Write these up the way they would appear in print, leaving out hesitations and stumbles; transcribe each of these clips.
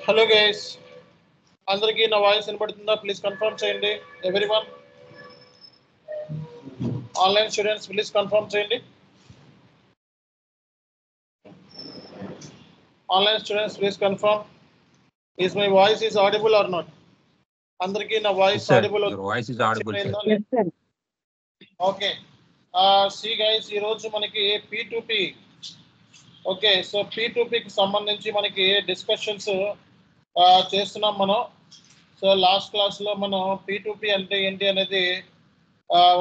Hello guys, అందరికీ నా voice వినపడుతుందా? ప్లీజ్ కన్ఫర్మ్ చేయండి. Everyone online students please confirm చేయండి. Online students please confirm is my voice is audible or not? అందరికీ నా voice audible? Okay. See guys, ఈ రోజు మనకి P2P. ఓకే, సో P2Pకి సంబంధించి మనకి డిస్కషన్స్ చేస్తున్నాం మనం. సో లాస్ట్ క్లాస్లో మనం P2P అంటే ఏంటి అనేది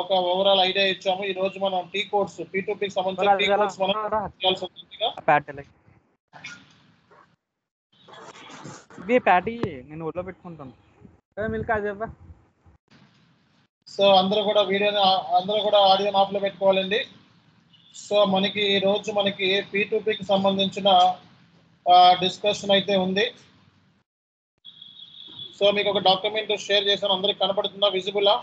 ఒక ఓవరాల్ ఐడియా ఇచ్చాము. ఈ రోజు మనం టీ కోడ్స్, P2Pకి సంబంధించిన టీ కోడ్స్ మనం చేయాల్సి ఉంటుంది. ప్యాటీ నేను ఊర్లో పెట్టుకుంటాను. సో అందరూ కూడా ఆడియోని ఆఫ్లో పెట్టుకోవాలండి. సో మనకి ఈ రోజు మనకి P2Pకి సంబంధించిన డిస్కషన్ అయితే ఉంది. సో మీకు ఒక డాక్యుమెంట్ షేర్ చేశాను, అందరికి కనపడుతుందా? విజిబులా?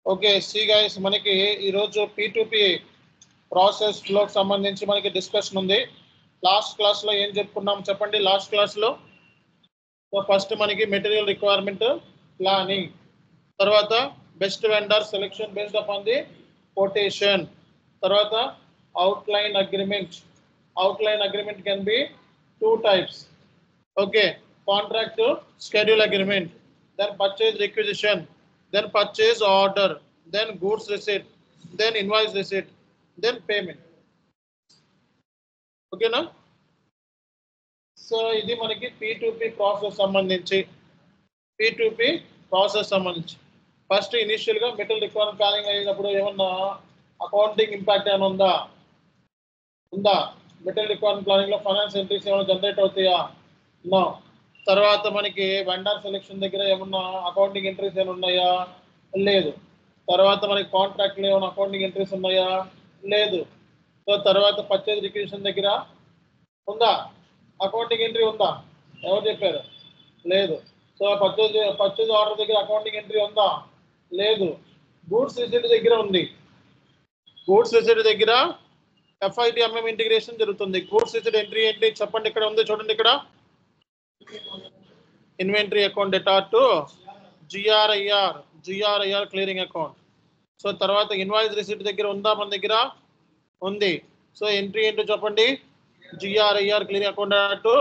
ఓకే. సి గైస్, మనకి ఈరోజు P2P ప్రాసెస్ ఫ్లోకి సంబంధించి మనకి డిస్కషన్ ఉంది. లాస్ట్ క్లాస్లో ఏం చెప్పుకున్నాం చెప్పండి? లాస్ట్ క్లాస్లో సో ఫస్ట్ మనకి మెటీరియల్ రిక్వైర్మెంట్ ప్లానింగ్, తర్వాత best vendor selection based upon the quotation, తర్వాత outline agreement. Outline agreement can be 2 types. Okay, contract to schedule agreement, then purchase requisition, then purchase order, then goods receipt, then invoice receipt, then payment. Okay na? So ఇది మనకి P2P process సంబంధించి first initial గా material requirement planning అయినప్పుడు ఏమన్నా accounting impact ఏమైనా ఉందా? Material requirement planning లో finance entries ఏమైనా జనరేట్ అవుతాయా? నో. తర్వాత మనకి వెండర్ సెలెక్షన్ దగ్గర ఏమన్నా అకౌంటింగ్ ఎంట్రీస్ ఏమైనా ఉన్నాయా? లేదు. తర్వాత మనకి కాంట్రాక్ట్లో ఏమైనా అకౌంటింగ్ ఎంట్రీస్ ఉన్నాయా? లేదు. సో తర్వాత పర్చేజ్ రిక్విజిషన్ దగ్గర ఉందా? అకౌంటింగ్ ఎంట్రీ ఉందా? ఎవరు చెప్పారు? లేదు. సో పర్చేజ్ ఆర్డర్ దగ్గర అకౌంటింగ్ ఎంట్రీ ఉందా? లేదు. గూడ్స్ రిసీట్ దగ్గర ఉంది. గూడ్స్ రిసీట్ దగ్గర FITMM ఇంటిగ్రేషన్ జరుగుతుంది. గూడ్స్ రిసీట్ ఎంట్రీ ఏంటి చెప్పండి? ఇక్కడ ఉంది చూడండి. ఇక్కడ inventory account debtor to GRIR clearing account. So తర్వాత ఇన్వాయిస్ రిసీట్ దగ్గర ఉందా? మన దగ్గర ఉంది. సో ఎంట్రీ ఏంటో చెప్పండి? GRIR clearing account to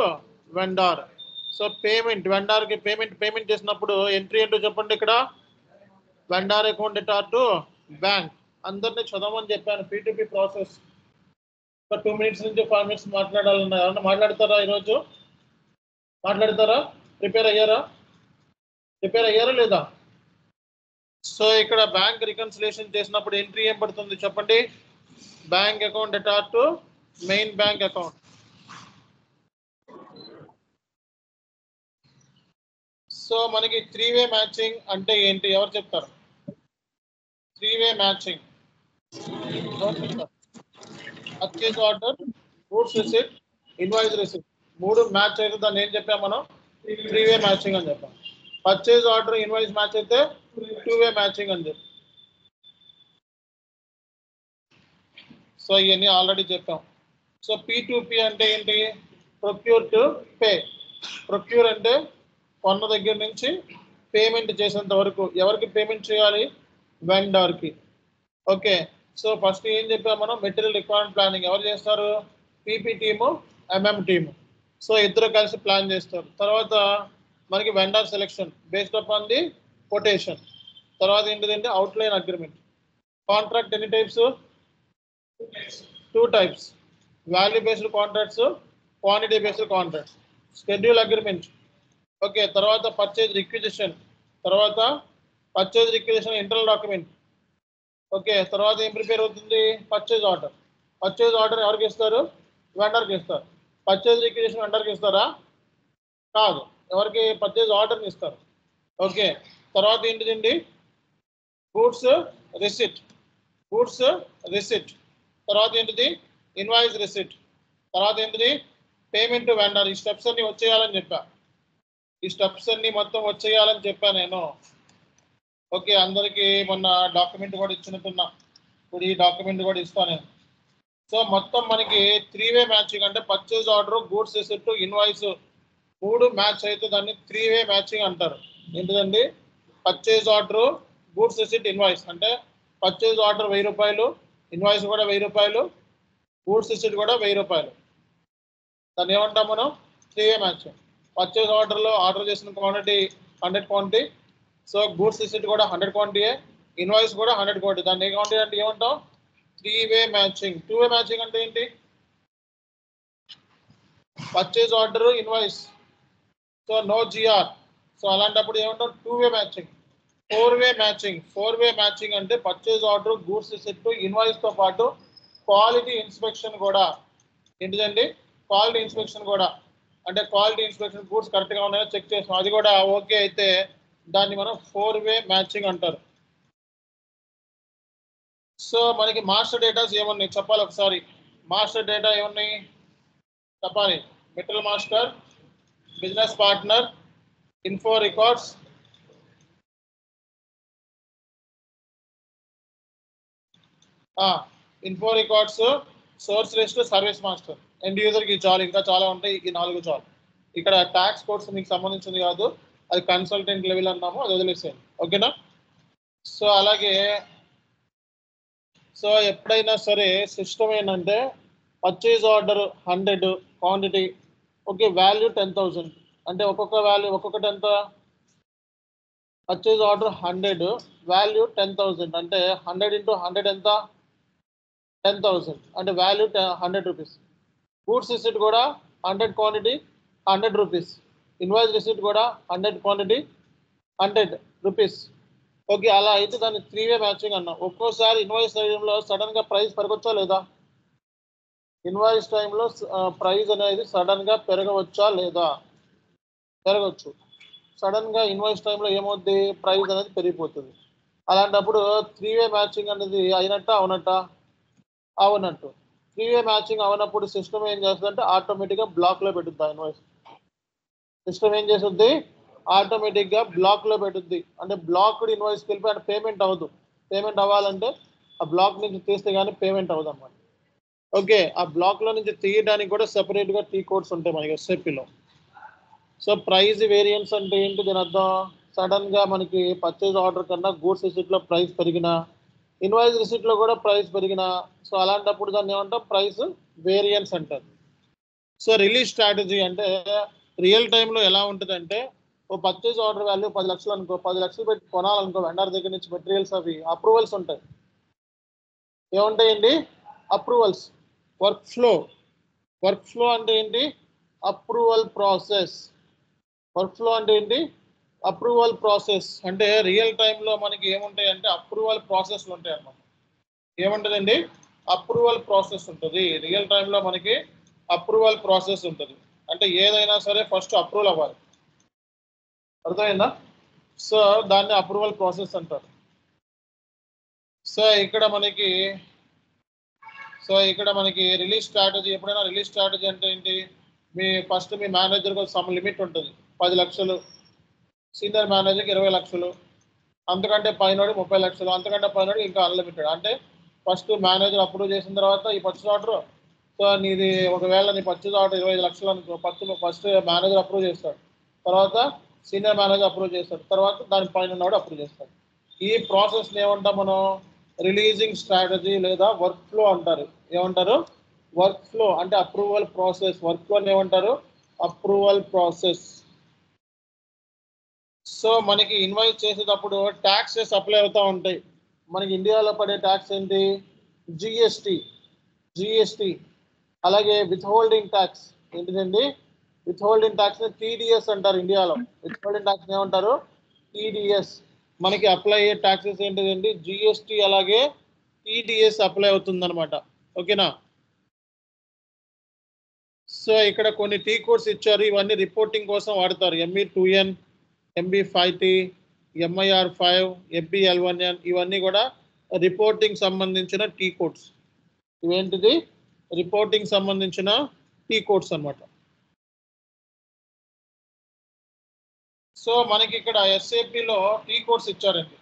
vendor. So payment, వెండార్కి పేమెంట్ చేసినప్పుడు ఎంట్రీ ఏంటో చెప్పండి? ఇక్కడ vendor account debtor to bank. అందరినీ చదవమని చెప్పాను. P2P ప్రాసెస్ 2 minutes నుంచి 5 minutes మాట్లాడాలన్నా ఎవరన్నా మాట్లాడతారా? ఈరోజు మాట్లాడతారా? ప్రిపేర్ అయ్యారా లేదా? సో ఇక్కడ బ్యాంక్ రికన్సిలేషన్ చేసినప్పుడు ఎంట్రీ ఏం పడుతుంది చెప్పండి? Bank account debtor to main bank account. So మనకి 3-way మ్యాచింగ్ అంటే ఏంటి? ఎవరు చెప్తారు? 3-way matching purchase order, goods receipt, invoice receipt 3 match అయితే దాన్ని ఏం చెప్పాం మనం? 3-way మ్యాచింగ్ అని చెప్పాం. పర్చేజ్ ఆర్డర్, ఇన్వాయిస్ మ్యాచ్ అయితే 2-way మ్యాచింగ్ అని చెప్పి. సో ఇవన్నీ ఆల్రెడీ చెప్పాం. సో P2P అంటే ఏంటి? Procure to pay. ప్రొక్యూర్ అంటే కొన్న దగ్గర నుంచి పేమెంట్ చేసేంత వరకు. ఎవరికి పేమెంట్ చేయాలి? వెండర్కి. ఓకే. సో ఫస్ట్ ఏం చెప్పాం మనం? మెటీరియల్ రిక్వైర్మెంట్ ప్లానింగ్ ఎవరు చేస్తారు? PP team, MM team. So ఇద్దరు కలిసి ప్లాన్ చేస్తారు. తర్వాత మనకి vendor selection based upon the quotation. తర్వాత ఏంటిదంటే అవుట్లైన్ అగ్రిమెంట్. కాంట్రాక్ట్ ఎన్ని types? 2 types. Value based contracts, quantity based contracts. Schedule agreement. Okay. తర్వాత పర్చేజ్ రిక్విజిషన్, తర్వాత purchase requisition internal document. Okay. తర్వాత ఏం ప్రిపేర్ అవుతుంది? Purchase order. పర్చేజ్ ఆర్డర్ ఎవరికి ఇస్తారు? వెండర్కి ఇస్తారు. పర్చేజ్ రిక్విజిషన్ వెండర్కి ఇస్తారా? కాదు. ఎవరికి? పర్చేజ్ ఆర్డర్ని ఇస్తారు. ఓకే. తర్వాత ఏంటిదండి? Goods receipt. తర్వాత ఏంటిది? Invoice receipt. తర్వాత ఏంటిది? Payment to vendor. ఈ స్టెప్స్ అన్ని వచ్చేయాలని చెప్పా. నేను. ఓకే. అందరికీ మొన్న డాక్యుమెంట్ కూడా ఇచ్చినట్టున్నా. ఇప్పుడు ఈ డాక్యుమెంట్ కూడా ఇస్తాను నేను. సో మొత్తం మనకి 3-వే మ్యాచింగ్ అంటే purchase order, goods receipt, invoice 3 match అయితే దాన్ని 3-వే మ్యాచింగ్ అంటారు. ఏంటిదండి? Purchase order, goods receipt, invoice. అంటే పర్చేజ్ ఆర్డర్ 1000 రూపాయలు, ఇన్వాయిస్ కూడా 1000 రూపాయలు, గూడ్స్ రిసిప్ట్ కూడా 1000 రూపాయలు. దాన్ని ఏమంటాం మనం? 3-వే మ్యాచింగ్. పర్చేజ్ ఆర్డర్లో ఆర్డర్ చేసిన quantity 100 quantity, so goods receipt కూడా 100 క్వాంటిటీయే, ఇన్వాయిస్ కూడా 100 క్వాంటిటీ. దాన్ని ఏ క్వాంటిటీ అంటే ఏమంటాం? 3-వే మ్యాచింగ్. 2-వే మ్యాచింగ్ అంటే ఏంటి? Purchase order, invoice, so no GR, so అలాంటప్పుడు ఏమంటాం? 2-వే మ్యాచింగ్. 4-వే మ్యాచింగ్. 4-వే మ్యాచింగ్ అంటే purchase order, goods receipt, invoice తో పాటు క్వాలిటీ ఇన్స్పెక్షన్ కూడా. ఏంటిదండి? క్వాలిటీ ఇన్స్పెక్షన్ కూడా. అంటే క్వాలిటీ ఇన్స్పెక్షన్ గూడ్స్ కరెక్ట్ గా ఉన్నాయో చెక్ చేస్తాం, అది కూడా ఓకే అయితే దాన్ని మనం 4-వే మ్యాచింగ్ అంటారు. సో మనకి మాస్టర్ డేటాస్ ఏమున్నాయి చెప్పాలి ఒకసారి. మాస్టర్ డేటా ఏమున్నాయి చెప్పాలి. Metal master, business partner, info records, info records, source list, service master. End యూజర్కి చాలు, ఇంకా చాలా ఉంటాయి, ఈ 4 చాలు. ఇక్కడ ట్యాక్స్ కోర్స్ మీకు సంబంధించింది కాదు, అది కన్సల్టెంట్ లెవెల్ అన్నాము, అది వదిలేసేయండి. ఓకేనా? సో అలాగే సో ఎప్పుడైనా సరే సిస్టమ్ ఏంటంటే purchase order 100 quantity, okay, value 10,000. అంటే ఒక్కొక్క వాల్యూ ఒక్కొక్కటి ఎంత? Purchase order 100, value 10,000. అంటే 100 × 100 ఎంత? 10,000. అంటే వాల్యూ 100 రూపీస్. గూడ్స్ రిసిప్ట్ కూడా 100 క్వాంటిటీ 100 రూపీస్. ఇన్వాయిస్ రిసిప్ట్ కూడా 100 క్వాంటిటీ 100 రూపీస్. ఓకే, అలా అయితే దాన్ని 3-వే మ్యాచింగ్ అన్నాం. ఒక్కోసారి ఇన్వాయిస్ టైంలో సడన్ గా ప్రైస్ పెరగవచ్చా లేదా? ఇన్వాయిస్ టైంలో ప్రైస్ అనేది సడన్ గా పెరగవచ్చా లేదా? పెరగవచ్చు. సడన్ గా ఇన్వాయిస్ టైంలో ఏమవుద్ది? ప్రైస్ అనేది పెరిగిపోతుంది. అలాంటప్పుడు 3-వే మ్యాచింగ్ అనేది అయినట్ట అవునట్ట? అవునట్టు. 3-వే మ్యాచింగ్ అవనప్పుడు సిస్టమ్ ఏం చేస్తుందంటే ఆటోమేటిక్గా బ్లాక్ లో పెట్టుద్ది ఆ ఇన్వాయిస్. సిస్టమ్ ఏం చేస్తుంది? ఆటోమేటిక్గా బ్లాక్ లో పెట్టుద్ది. అంటే బ్లాక్డ్ ఇన్వాయిస్కి వెళ్ళిపోయి అంటే పేమెంట్ అవ్వదు. పేమెంట్ అవ్వాలంటే ఆ బ్లాక్ నుంచి తీస్తే కానీ పేమెంట్ అవ్వదు అన్నమాట. ఓకే, ఆ బ్లాక్ లో నుంచి తీయడానికి కూడా సెపరేట్ గా టీ కోడ్స్ ఉంటాయి మనకి ఎస్ఏపీలో. సో ప్రైస్ వేరియన్స్ అంటే ఏంటి దీని అర్థం? సడన్ గా మనకి పర్చేజ్ ఆర్డర్ కన్నా గూడ్స్ రిసిప్ట్ లో ప్రైస్ పెరిగినా, ఇన్వాయిస్ రిసిప్ట్ లో కూడా ప్రైస్ పెరిగినా, సో అలాంటప్పుడు దాన్ని ఏమంటాం? ప్రైస్ వేరియన్స్ అంటారు. సో రిలీజ్ స్ట్రాటజీ అంటే రియల్ టైంలో ఎలా ఉంటుందంటే ఓ పర్చేజ్ ఆర్డర్ వాల్యూ 10 లక్షలు అనుకో, 10 లక్షలు పెట్టి కొనాలనుకో, వెండర్ దగ్గర నుంచి మెటీరియల్స్ అవి అప్రూవల్స్ ఉంటాయి. ఏముంటాయండి? Approvals. Work flow. Work flow అంటే ఏంటి? Approval process. వర్క్ ఫ్లో అంటే ఏంటి? Approval process. అంటే రియల్ టైంలో మనకి ఏముంటాయి అంటే అప్రూవల్ ప్రాసెస్లు ఉంటాయి అన్నమాట. ఏముంటుందండి? అప్రూవల్ ప్రాసెస్ ఉంటుంది. రియల్ టైంలో మనకి అప్రూవల్ ప్రాసెస్ ఉంటుంది. అంటే ఏదైనా సరే ఫస్ట్ అప్రూవల్ అవ్వాలి. అర్థమైందా? సో దాన్ని అప్రూవల్ ప్రాసెస్ అంటారు. సో ఇక్కడ మనకి రిలీజ్ స్ట్రాటజీ. ఎప్పుడైనా రిలీజ్ స్ట్రాటజీ అంటే ఏంటి? ఫస్ట్ మీ మేనేజర్కి సమ్ లిమిట్ ఉంటుంది. 10 లక్షలు, సీనియర్ మేనేజర్కి 20 లక్షలు, అంతకంటే పైనోడి 30 లక్షలు, అంతకంటే పైనోడి ఇంకా అన్లిమిటెడ్. అంటే ఫస్ట్ మేనేజర్ అప్రూవ్ చేసిన తర్వాత ఈ పర్చేజ్ ఆర్డర్, సో నీది ఒకవేళ నీ పర్చేజ్ ఆర్డర్ 25 లక్షలు అనుకో, ఫస్ట్ మేనేజర్ అప్రూవ్ చేస్తాడు, తర్వాత సీనియర్ మేనేజర్ అప్రూవ్ చేస్తాడు, తర్వాత దాని పైన ఉన్నవాడు అప్రూవ్ చేస్తాడు. ఈ ప్రాసెస్ని ఏమంటాం మనం? రిలీజింగ్ స్ట్రాటజీ లేదా వర్క్ ఫ్లో అంటారు. ఏమంటారు? వర్క్ ఫ్లో అంటే అప్రూవల్ ప్రాసెస్. వర్క్ ఫ్లో ఏమంటారు? Approval process. సో మనకి ఇన్వాయిస్ చేసేటప్పుడు ట్యాక్సెస్ అప్లై అవుతూ ఉంటాయి. మనకి ఇండియాలో పడే ట్యాక్స్ ఏంటి? జిఎస్టీ. అలాగే విత్ హోల్డింగ్ ట్యాక్స్. ఏంటిదండి? విత్ హోల్డింగ్ ట్యాక్స్ టీడీఎస్ అంటారు ఇండియాలో. విత్ హోల్డింగ్ ట్యాక్స్ ఏమంటారు? టీడీఎస్. మనకి అప్లై అయ్యే ట్యాక్సెస్ ఏంటిదండి? జిఎస్టీ అలాగే టీడీఎస్ అప్లై అవుతుంది అనమాట. ఓకేనా? సో ఇక్కడ కొన్ని టీ కోడ్స్ ఇచ్చారు, ఇవన్నీ రిపోర్టింగ్ కోసం వాడతారు. ME2N, MB5T, MIR5, FBL1N, ఇవన్నీ కూడా రిపోర్టింగ్ సంబంధించిన టీ కోడ్స్. ఇవేంటిది? రిపోర్టింగ్ సంబంధించిన టీ కోడ్స్ అన్నమాట. సో మనకి ఇక్కడ ఎస్ఏపిలో టీ కోడ్స్ ఇచ్చారండి.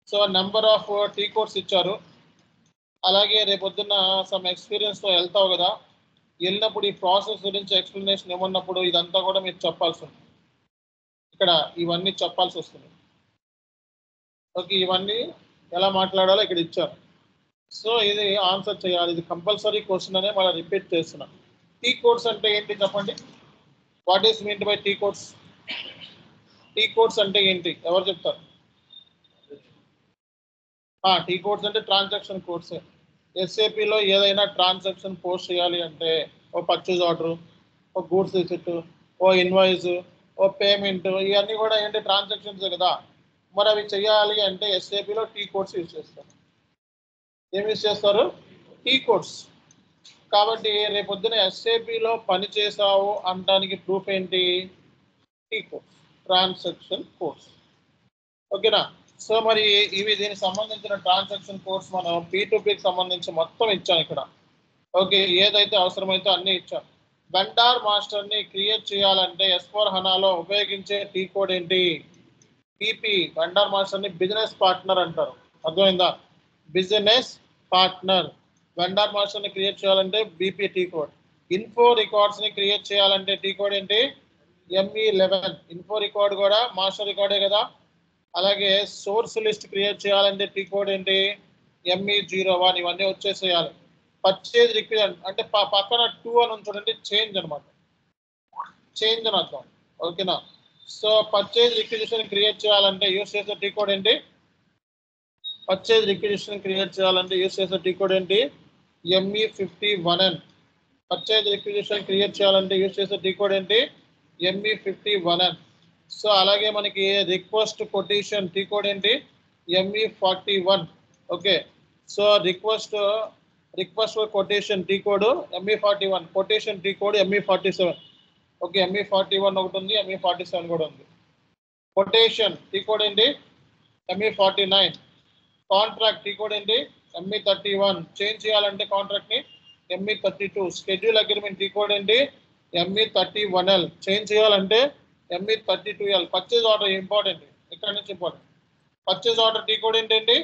So number of T codes ఇచ్చారు. అలాగే రేపొద్దున్న సమ్ ఎక్స్పీరియన్స్తో వెళ్తావు కదా, వెళ్ళినప్పుడు ఈ ప్రాసెస్ గురించి ఎక్స్ప్లెనేషన్ ఏమన్నప్పుడు ఇదంతా కూడా మీరు చెప్పాల్సి ఉంటుంది. ఇక్కడ ఇవన్నీ చెప్పాల్సి వస్తుంది. ఓకే, ఇవన్నీ ఎలా మాట్లాడాలో ఇక్కడ ఇచ్చారు. సో ఇది ఆన్సర్ చేయాలి. ఇది కంపల్సరీ క్వశ్చన్ అనే మళ్ళీ రిపీట్ చేస్తున్నాను. టీ కోడ్స్ అంటే ఏంటి చెప్పండి? What is mean by T codes? T codes అంటే ఏంటి? ఎవరు చెప్తారు? టీ కోడ్స్ అంటే ట్రాన్సాక్షన్ కోడ్స్. ఎస్ఏపిలో ఏదైనా ట్రాన్సాక్షన్ పోస్ట్ చేయాలి అంటే ఓ పర్చేజ్ ఆర్డర్, ఓ గూడ్స్ రిసిప్ట్, ఓ ఇన్వాయిస్, ఓ పేమెంట్, ఇవన్నీ కూడా ఏంటి ట్రాన్సాక్షన్స్ కదా. మరి అవి చేయాలి అంటే ఎస్ఏపిలో టీ కోడ్స్ యూజ్ చేస్తారు. ఏం యూజ్ చేస్తారు? T codes. కాబట్టి రేపొద్దున ఎస్ఏపిలో పని చేసావు అనడానికి ప్రూఫ్ ఏంటి? T codes, transaction codes. ఓకేనా? సో మరి ఇవి దీనికి సంబంధించిన ట్రాన్సాక్షన్ కోడ్స్ మనం P2Pకి సంబంధించి మొత్తం ఇచ్చాం ఇక్కడ. ఓకే, ఏదైతే అవసరమైతే అన్నీ ఇచ్చాం. వెండార్ మాస్టర్ని క్రియేట్ చేయాలంటే S/4HANAలో ఉపయోగించే టీ కోడ్ ఏంటి? పీపీ. వెండార్ మాస్టర్ని బిజినెస్ పార్ట్నర్ అంటారు. అర్థమైందా? Business partner. వెండార్ మాస్టర్ని క్రియేట్ చేయాలంటే బీపీ టీ కోడ్. ఇన్ఫో రికార్డ్స్ని క్రియేట్ చేయాలంటే టీ కోడ్ ఏంటి? ME11. ఇన్ఫో రికార్డ్ కూడా మాస్టర్ రికార్డే కదా. అలాగే సోర్స్ లిస్ట్ క్రియేట్ చేయాలంటే టీ కోడ్ ఏంటి? ME01. ఇవన్నీ వచ్చేసేయాలి. పర్చేజ్ రిక్విజన్ అంటే పక్కన 2 అని ఉంటుందండి, చేంజ్ అనమాట. చేంజ్ అని అర్థం. ఓకేనా? సో పర్చేజ్ రిక్విజిషన్ క్రియేట్ చేయాలంటే యూస్ చేసే టీ కోడ్ ఏంటి? పర్చేజ్ రిక్విజిషన్ క్రియేట్ చేయాలంటే యూస్ చేసే టీ కోడ్ ఏంటి? ME51N. పర్చేజ్ రిక్విజిషన్ క్రియేట్ చేయాలంటే యూస్ చేసే టీ కోడ్ ఏంటి? ME51N. సో అలాగే మనకి రిక్వెస్ట్ కొటేషన్ టీ కోడ్ ఏంటి? ME41. Okay, so request quotation T code ME41, quotation T code ME47. Okay, ME41 ఒకటి ఉంది, ME47 కూడా ఉంది. కొటేషన్ టీ కోడ్ ఏంటి? ME49. కాంట్రాక్ట్ టీ కోడ్ ఏంటి? ME31. చేంజ్ చేయాలంటే కాంట్రాక్ట్ ని ME32. Schedule agreement tea code ఏంటి? ME31L. చేంజ్ చేయాలంటే ME32L. పర్చేజ్ ఆర్డర్ ఇంపార్టెంట్, ఇక్కడ నుంచి important. Purchase order tea code ఏంటండి?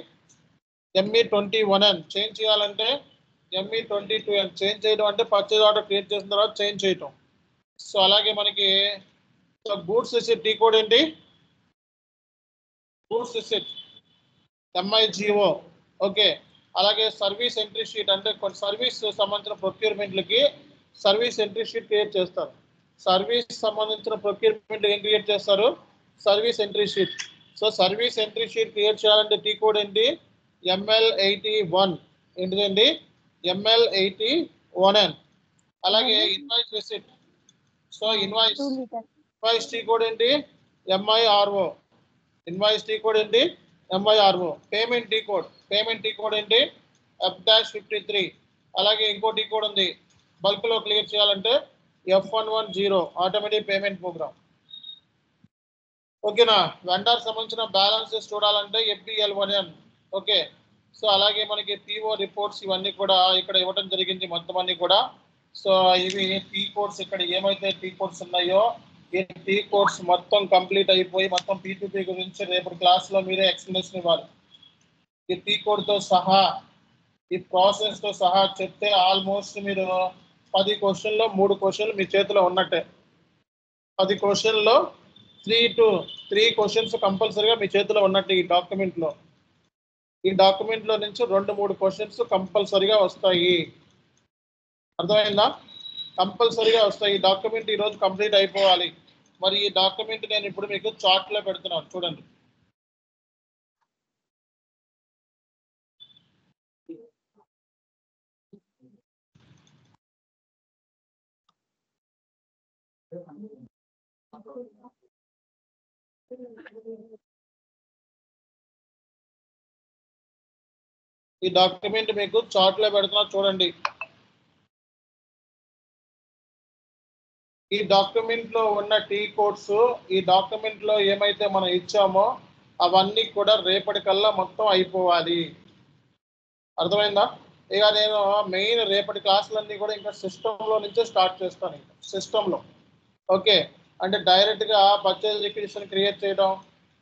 ME21N. చేంజ్ చేయాలంటే ME22N. చేంజ్ చేయడం అంటే పర్చేజ్ ఆర్డర్ క్రియేట్ చేసిన తర్వాత చేంజ్ చేయటం. సో అలాగే మనకి గూడ్స్ రిసిప్ట్ టీ కోడ్ ఏంటి? Goods receipt MIGO. ఓకే, అలాగే సర్వీస్ ఎంట్రీ షీట్ అంటే కొన్ని సర్వీస్ సంబంధించిన ప్రొక్యూర్మెంట్లకి సర్వీస్ ఎంట్రీ షీట్ క్రియేట్ చేస్తారు. సర్వీస్ సంబంధించిన ప్రొక్యూర్మెంట్ ఏం క్రియేట్ చేస్తారు? Service entry sheet. So service entry sheet create చేయాలంటే టీ కోడ్ ఏంటి? ML81. ఏంటిదండి? ML81N. అలాగే invoice receipt. So invoice tea code ఏంటి? MIRO. ఇన్వాయిస్ టీ కోడ్ ఏంటి? MIRO. పేమెంట్ టీ కోడ్ ఏంటి? F-53. అలాగే ఇంకో టీ కోడ్ ఉంది, బల్క్ లో క్లియర్ చేయాలంటే F110, ఆటోమేటిక్ పేమెంట్ ప్రోగ్రామ్. ఓకేనా? వెండర్ సంబంధించిన బ్యాలెన్సెస్ చూడాలంటే FBL1N. ఓకే, సో అలాగే మనకి PO రిపోర్ట్స్ ఇవన్నీ కూడా ఇక్కడ ఇవ్వడం జరిగింది మొత్తం అన్ని కూడా. సో ఇవి టీ కోడ్స్, ఇక్కడ ఏమైతే టీ కోడ్స్ ఉన్నాయో ఈ టీ కోడ్స్ మొత్తం కంప్లీట్ అయిపోయి మొత్తం P2P గురించి రేపటి క్లాస్లో మీరే ఎక్స్ప్లెనేషన్ ఇవ్వాలి. ఈ టీ కోడ్తో సహా ఈ ప్రాసెస్తో సహా చెప్తే ఆల్మోస్ట్ మీరు 10 క్వశ్చన్లో 3 క్వశ్చన్లు మీ చేతిలో ఉన్నట్టే. 10 క్వశ్చన్లో 3 క్వశ్చన్స్ కంపల్సరీగా మీ చేతిలో ఉన్నట్టు ఈ డాక్యుమెంట్లో. ఈ డాక్యుమెంట్లో నుంచి 2-3 క్వశ్చన్స్ కంపల్సరీగా వస్తాయి. అర్థమైందా? కంపల్సరీగా వస్తాయి. ఈ డాక్యుమెంట్ ఈరోజు కంప్లీట్ అయిపోవాలి. మరి ఈ డాక్యుమెంట్ నేను ఇప్పుడు మీకు చార్ట్లో పెడుతున్నాను, చూడండి. ఈ డాక్యుమెంట్ మీకు చార్ట్లో పెడుతున్నా, చూడండి. ఈ డాక్యుమెంట్ లో ఉన్న టీ కోడ్స్, ఈ డాక్యుమెంట్ లో ఏమైతే మనం ఇచ్చామో అవన్నీ కూడా రేపటికల్లా మొత్తం అయిపోవాలి. అర్థమైందా? ఇక నేను మెయిన్ రేపటి క్లాసులన్నీ కూడా ఇంకా సిస్టంలో నుంచే స్టార్ట్ చేస్తాను. ఇంకా సిస్టంలో. ఓకే, అంటే డైరెక్ట్గా పర్చేజ్ రిక్విజిషన్ క్రియేట్ చేయడం,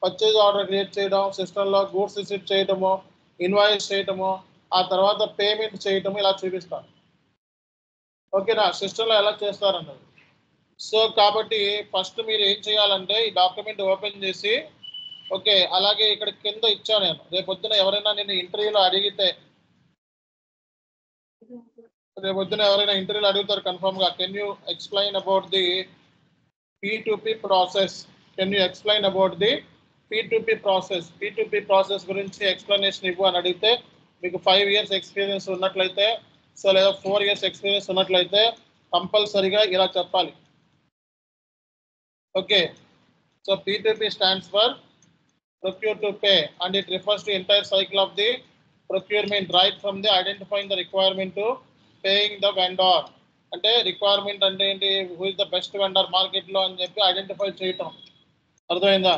పర్చేజ్ ఆర్డర్ క్రియేట్ చేయడం, సిస్టంలో గూడ్స్ రిసీవ్ చేయడము, ఇన్వాయిస్ చేయడము, ఆ తర్వాత పేమెంట్ చేయటం ఇలా చూపిస్తాను. ఓకేనా, సిస్టంలో ఎలా చేస్తారన్నది. సో కాబట్టి ఫస్ట్ మీరు ఏం చేయాలంటే ఈ డాక్యుమెంట్ ఓపెన్ చేసి, ఓకే, అలాగే ఇక్కడ కింద ఇచ్చా నేను, రేపొద్దున ఎవరైనా నేను ఇంటర్వ్యూలో అడిగితే, రేపొద్దున ఎవరైనా ఇంటర్వ్యూలో అడుగుతారు కన్ఫర్మ్ గా, can you explain about the P2P process, can you explain about the P2P process, P2P process గురించి ఎక్స్ప్లెనేషన్ ఇవ్వు అని అడిగితే, మీకు 5 years ఎక్స్పీరియన్స్ ఉన్నట్లయితే, సో లేదా 4 years ఎక్స్పీరియన్స్ ఉన్నట్లయితే కంపల్సరీగా ఇలా చెప్పాలి. Okay, so P2P stands for procure to pay and it refers to entire cycle of the procurement right from the identifying the requirement to paying the vendor. అంటే requirement అంటే ఏంటి, who is the best vendor మార్కెట్లో అని చెప్పి identify చేయటం, అర్థమైందా?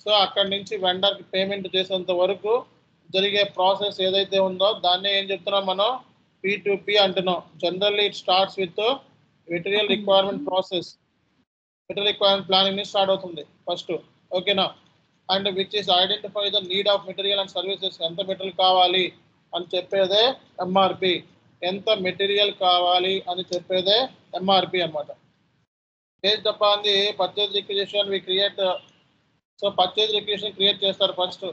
So అక్కడి నుంచి వెండర్కి పేమెంట్ చేసేంత వరకు జరిగే ప్రాసెస్ ఏదైతే ఉందో దాన్నే ఏం చెప్తున్నాం మనం, P2P అంటున్నాం. Generally it starts with material requirement process, material requirement planning నుంచి స్టార్ట్ అవుతుంది ఫస్ట్. ఓకేనా, and which is identify the need of material and services, ఎంత మెటీరియల్ కావాలి అని చెప్పేదే ఎంఆర్పి, ఎంత మెటీరియల్ కావాలి అని చెప్పేదే ఎంఆర్పి అన్నమాట. Based upon the purchase requisition we create, so purchase requisition create చేస్తారు ఫస్ట్,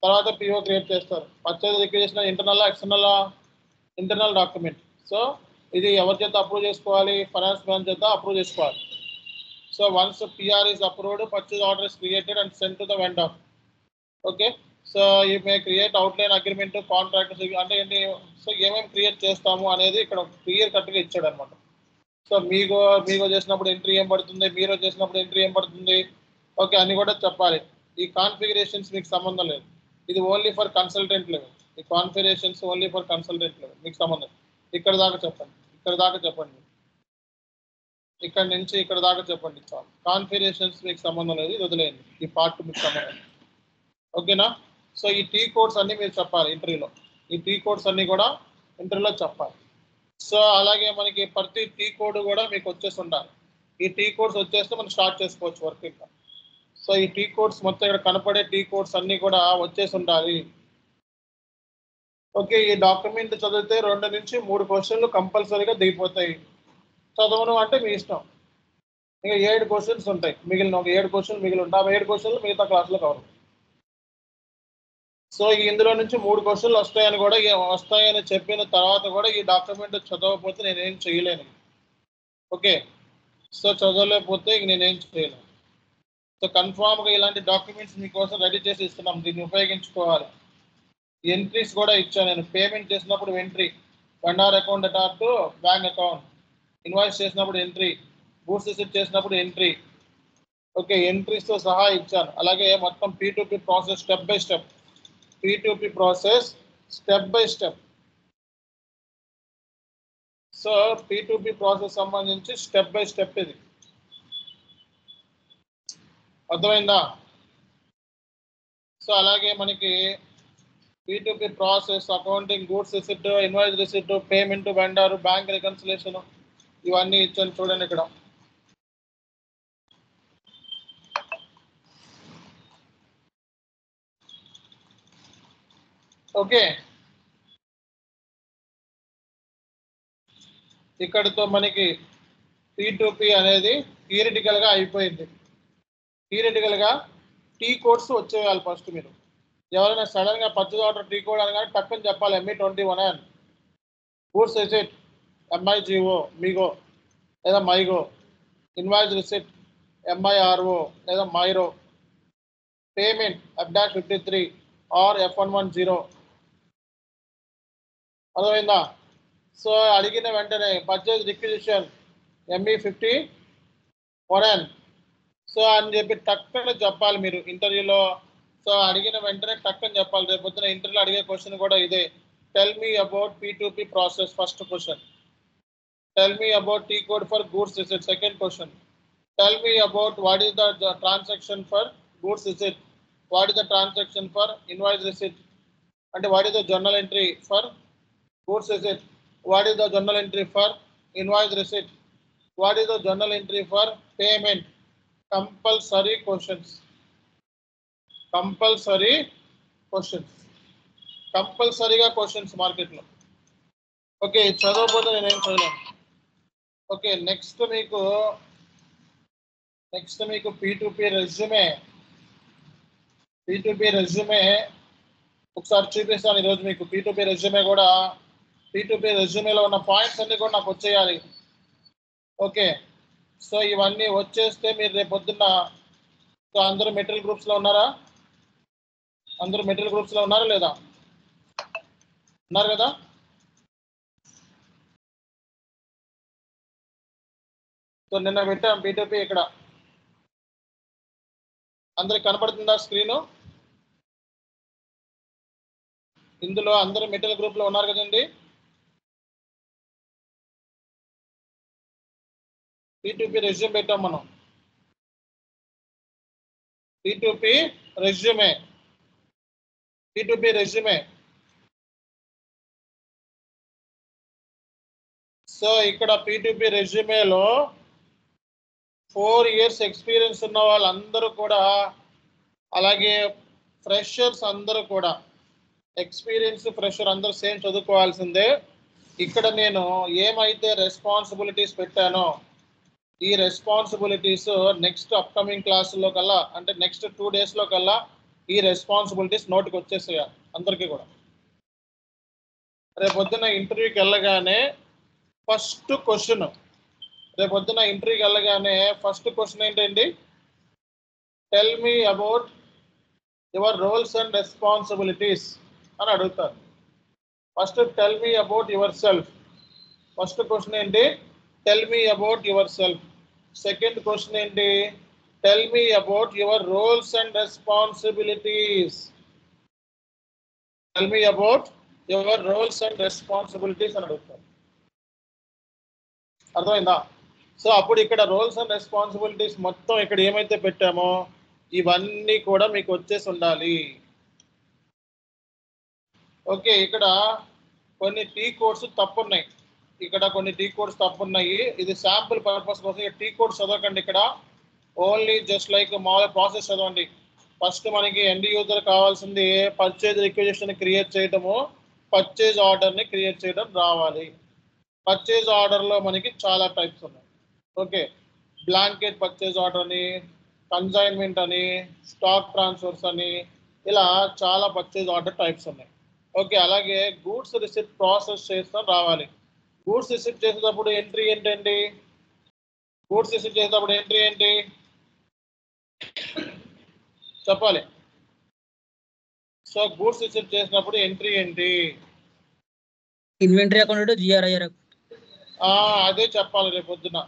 తర్వాత పిఓ క్రియేట్ చేస్తారు. Purchase requisition internal external, internal document. So ఇది ఎవరి చేత అప్రూవ్ చేసుకోవాలి, ఫైనాన్స్ మ్యాన్ చేత అప్రూవ్ చేసుకోవాలి. So once PR is approved, purchase order is created and sent to the vendor. Okay, so you may create outline agreement, contract అంటే ఏంటి, so ఏమేమి create చేస్తాము అనేది ఇక్కడ క్లియర్ కట్గా ఇచ్చాడు అనమాట. సో మీగో చేసినప్పుడు ఎంట్రీ ఏం పడుతుంది, మీరు చేసినప్పుడు ఎంట్రీ ఏం పడుతుంది, ఓకే అని కూడా చెప్పాలి. ఈ కాన్ఫిగరేషన్స్ మీకు సంబంధం లేదు, ఇది ఓన్లీ ఫర్ కన్సల్టెంట్ లెవెల్. ఈ configurations only for consultant level, మీకు సంబంధం. ఇక్కడ దాకా చెప్పండి, ఇక్కడ దాకా చెప్పండి, ఇక్కడ నుంచి ఇక్కడ దాకా చెప్పండి చాలు. కాన్ఫిగరేషన్స్ మీకు సంబంధం లేదు, ఇది వదిలేయండి, ఈ పార్ట్ మీకు సంబంధం. ఓకేనా, సో ఈ టీ కోడ్స్ అన్ని మీరు చెప్పాలి ఇంటర్వ్యూలో, ఈ టీ కోడ్స్ అన్ని కూడా ఇంటర్వ్యూలో చెప్పాలి. సో అలాగే మనకి ప్రతి టీ కోడ్ కూడా మీకు వచ్చేసి ఉండాలి. ఈ టీ కోడ్స్ వచ్చేస్తే మనం స్టార్ట్ చేసుకోవచ్చు వర్క్ ఇంకా. సో ఈ టీ కోడ్స్ మొత్తం ఇక్కడ కనపడే టీ కోడ్స్ అన్ని కూడా వచ్చేసి ఉండాలి. ఓకే, ఈ డాక్యుమెంట్ చదివితే 2 నుంచి 3 క్వశ్చన్లు కంపల్సరీగా దిగిపోతాయి. చదవను అంటే మీ ఇష్టం. ఇంకా 7 క్వశ్చన్స్ ఉంటాయి, మిగిలిన ఒక 7 క్వశ్చన్లు మిగిలి ఉంటాయి. 7 క్వశ్చన్లు మిగతా క్లాస్లో కవర్. సో ఇందులో నుంచి 3 క్వశ్చన్లు వస్తాయని చెప్పిన తర్వాత కూడా ఈ డాక్యుమెంట్ చదవకపోతే నేనేం చేయలేను. ఓకే, సో చదవలేకపోతే ఇంక నేనేం చేయలేను. సో కన్ఫామ్గా ఇలాంటి డాక్యుమెంట్స్ మీకోసం రెడీ చేసి ఇస్తున్నాం, దీన్ని ఉపయోగించుకోవాలి. ఎంట్రీస్ కూడా ఇచ్చాను నేను. పేమెంట్ చేసినప్పుడు entry, vendor account attach to bank account, invoice చేసినప్పుడు ఎంట్రీ, గూడ్స్ రిసీట్ చేసినప్పుడు ఎంట్రీ. ఓకే, ఎంట్రీస్తో సహా ఇచ్చాను. అలాగే మొత్తం P2P process step by step, P2P process step by step. So P2P process సంబంధించి స్టెప్ బై స్టెప్ ఇది, అర్థమైందా? సో అలాగే మనకి P2P process accounting, goods receipt, invoice receipt, payment, vendor, bank reconciliation, ఇవన్నీ ఇచ్చాను చూడండి ఇక్కడ. ఓకే, ఇక్కడితో మనకి P2P అనేది థియరిటికల్గా అయిపోయింది. థియరిటికల్గా టీ కోడ్స్ వచ్చేయాలి ఫస్ట్. మీరు ఎవరైనా సడన్గా పర్చేజ్ ఆర్డర్ టీ కోడ్ అనగానే టక్కని చెప్పాలి, ME21N, goods receipt MIGO MIGO లేదా మైగో, ఇన్వాయిస్ రిసిట్ MIRO లేదా మైరో, పేమెంట్ F-53 ఆర్ F110. అర్థమైందా? సో అడిగిన వెంటనే పర్చేజ్ రిక్విజిషన్ ME51N సో అని చెప్పి టక్కన చెప్పాలి మీరు ఇంటర్వ్యూలో. సో అడిగిన వెంటనే టక్కని చెప్పాలి. రేపు పొద్దున ఇంటర్వ్యూలో అడిగే క్వశ్చన్ కూడా ఇదే, tell me about P2P process, first question. Tell me about T code for goods receipt, second question. Tell me about what is the transaction for goods receipt, what is the transaction for invoice receipt, అంటే what is the journal entry for goods receipt, what is the journal entry for invoice receipt, what is the journal entry for payment. Compulsory questions, compulsory questions. కంపల్సరీగా questions మార్కెట్లో. Okay, చదవకపోతే నేనేం చదవలేను. Okay, next మీకు P2P resume. P2P resume ఒకసారి చూపిస్తాను ఈరోజు మీకు. P2P resume కూడా, P2P రెజ్యూమేలో ఉన్న పాయింట్స్ అన్ని కూడా నాకు వచ్చేయాలి. ఓకే, సో ఇవన్నీ వచ్చేస్తే మీరు రేపు పొద్దున్న, సో అందరూ మెటీరియల్ గ్రూప్స్లో ఉన్నారా? అందరూ మెటీరియల్ గ్రూప్స్లో ఉన్నారా లేదా? ఉన్నారు కదా? సో నిన్న పెట్టాం P2P ఇక్కడ. అందరికి కనపడుతుందా స్క్రీను? ఇందులో అందరూ మెటీరియల్ గ్రూప్లో ఉన్నారు కదండి. P2P రెజ్యూమ్ పెట్టాం మనం. P2P resume. P2P resume. So ఇక్కడ P2P రెజ్యూమేలో 4 years ఎక్స్పీరియన్స్ ఉన్న వాళ్ళందరూ కూడా, అలాగే ఫ్రెషర్స్ అందరూ కూడా, ఎక్స్పీరియన్స్ ఫ్రెషర్ అందరూ సేమ్ చదువుకోవాల్సిందే. ఇక్కడ నేను ఏమైతే రెస్పాన్సిబిలిటీస్ పెట్టానో ఈ రెస్పాన్సిబిలిటీస్ నెక్స్ట్ అప్కమింగ్ క్లాసుల్లో కల్లా, అంటే నెక్స్ట్ 2 daysలో కల్లా ఈ రెస్పాన్సిబిలిటీస్ నోటికి వచ్చేసాయి అందరికీ కూడా. రేపొద్దున ఇంటర్వ్యూకి వెళ్ళగానే ఫస్ట్ క్వశ్చన్, ఫస్ట్ క్వశ్చన్ ఏంటండి? Tell me about your roles and responsibilities అని అడుగుతారు. First tell me about yourself. First question ఏంటి? Tell me about yourself. Second question ఏంటి? Tell me about your roles and responsibilities. Tell me about your roles and responsibilities అని అడుగుతారు. అర్థమైందా? So అప్పుడు ఇక్కడ roles and responsibilities మొత్తం ఇక్కడ ఏమైతే పెట్టామో ఇవన్నీ కూడా మీకు వచ్చేసి ఉండాలి. ఓకే, ఇక్కడ కొన్ని టీ కోడ్స్ తప్పున్నాయి. ఇది శాంపుల్ పర్పస్ కోసం. టీ కోడ్స్ చదవకండి ఇక్కడ. ఓన్లీ జస్ట్ లైక్ మామూలు ప్రాసెస్ చదవండి. ఫస్ట్ మనకి ఎండ్ యూజర్ కావాల్సింది పర్చేజ్ రిక్వెజిషన్ క్రియేట్ చేయడము, పర్చేజ్ ఆర్డర్ని క్రియేట్ చేయడం రావాలి. పర్చేజ్ ఆర్డర్లో మనకి చాలా టైప్స్ ఉన్నాయి. ఓకే, బ్లాంకెట్ పర్చేజ్ ఆర్డర్ అని, కన్సైన్మెంట్ అని, స్టాక్ ట్రాన్స్ఫర్స్ అని, ఇలా చాలా పర్చేజ్ ఆర్డర్ టైప్స్ ఉన్నాయి. ఓకే, అలాగే గూడ్స్ రిసిప్ట్ ప్రాసెస్ చేస్తాం రావాలి. గూడ్స్ రిసిప్ట్ చేసేటప్పుడు ఎంట్రీ ఏంటండి? చెప్పాలి. సో గూడ్స్ రిసిప్ట్ చేసినప్పుడు ఎంట్రీ ఏంటి? Inventory account, GRIR. అదే చెప్పాలి రేపు పొద్దున.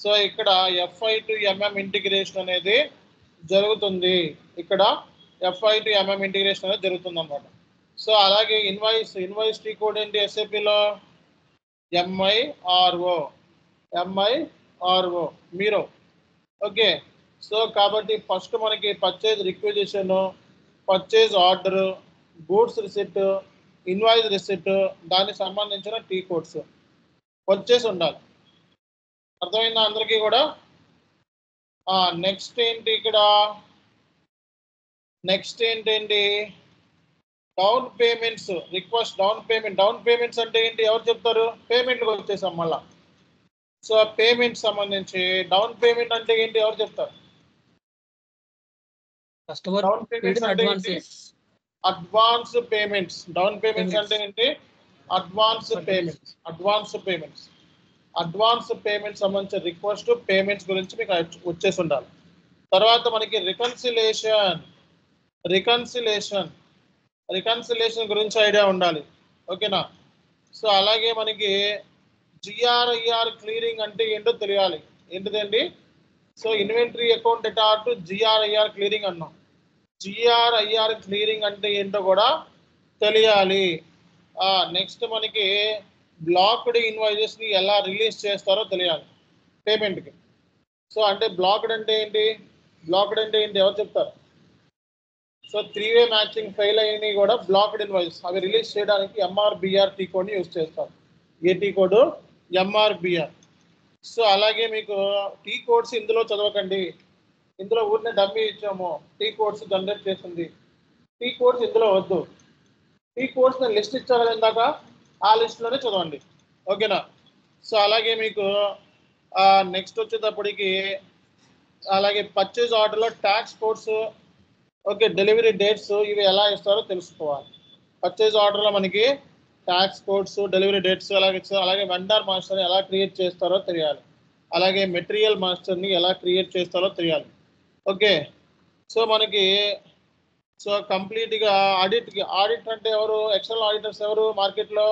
సో ఇక్కడ FI to MM ఇంటిగ్రేషన్ అనేది జరుగుతుంది. అన్నమాట. సో అలాగే ఇన్వాయిస్ టీ కోడ్ ఏంటి SAPలో? MIRO మీరో. ఓకే, సో కాబట్టి ఫస్ట్ మనకి purchase requisition, purchase order, goods receipt, invoice receipt, దానికి సంబంధించిన టీ కోడ్స్ వచ్చేసి ఉండాలి. అర్థమైందా అందరికీ కూడా? నెక్స్ట్ ఏంటండి? Down payments request. Down payments అంటే ఏంటి? ఎవరు చెప్తారు? పేమెంట్కి వచ్చేసాం మళ్ళా. సో పేమెంట్ సంబంధించి డౌన్ పేమెంట్ అంటే ఏంటి? ఎవరు చెప్తారు? డౌన్ పేమెంట్స్ అంటే ఏంటి? Advance payments. డౌన్ పేమెంట్స్ అంటే ఏంటి? అడ్వాన్స్ పేమెంట్స్ సంబంధించిన రిక్వెస్ట్, పేమెంట్స్ గురించి మీకు వచ్చేసి ఉండాలి. తర్వాత మనకి రికన్సిలేషన్ గురించి ఐడియా ఉండాలి. ఓకేనా? సో అలాగే మనకి GRIR క్లియరింగ్ అంటే ఏంటో తెలియాలి. ఏంటిదండి? So inventory account data to GRIR clearing అన్నాం. GRIR క్లియరింగ్ అంటే ఏంటో కూడా తెలియాలి. నెక్స్ట్ మనకి బ్లాక్డ్ ఇన్వాయిసెస్ని ఎలా రిలీజ్ చేస్తారో తెలియాలి పేమెంట్కి. సో అంటే బ్లాక్డ్ అంటే ఏంటి? ఎవరు చెప్తారు? సో 3-way మ్యాచింగ్ ఫెయిల్ అయినవి కూడా బ్లాక్డ్ ఇన్వాయిస్. అవి రిలీజ్ చేయడానికి MRBR టీ కోడ్ని యూజ్ చేస్తారు. ఏ టీ కోడ్? MRBR. సో అలాగే మీకు టీ కోడ్స్ ఇందులో చదవకండి. ఇందులో ఊరినే డమ్మీ ఇచ్చాము, టీ కోడ్స్ జనరేట్ చేస్తుంది. టీ కోడ్స్ ఇందులో వద్దు. ఈ కోర్స్ నేను లిస్ట్ ఇచ్చాను కదా ఇందాక, ఆ లిస్ట్లోనే చదవండి. ఓకేనా? సో అలాగే మీకు నెక్స్ట్ వచ్చేటప్పటికి అలాగే పర్చేజ్ ఆర్డర్లో tax codes, okay, delivery dates ఇవి ఎలా ఇస్తారో తెలుసుకోవాలి. పర్చేజ్ ఆర్డర్లో మనకి ట్యాక్స్ కోడ్స్, డెలివరీ డేట్స్ అలాగే అలాగే వెండర్ మాస్టర్ని ఎలా క్రియేట్ చేస్తారో తెలియాలి. అలాగే మెటీరియల్ మాస్టర్ని ఎలా క్రియేట్ చేస్తారో తెలియాలి. ఓకే, సో మనకి సో కంప్లీట్గా ఆడిట్ అంటే ఎవరు? ఎక్స్టర్నల్ ఆడిటర్స్ ఎవరు మార్కెట్లో?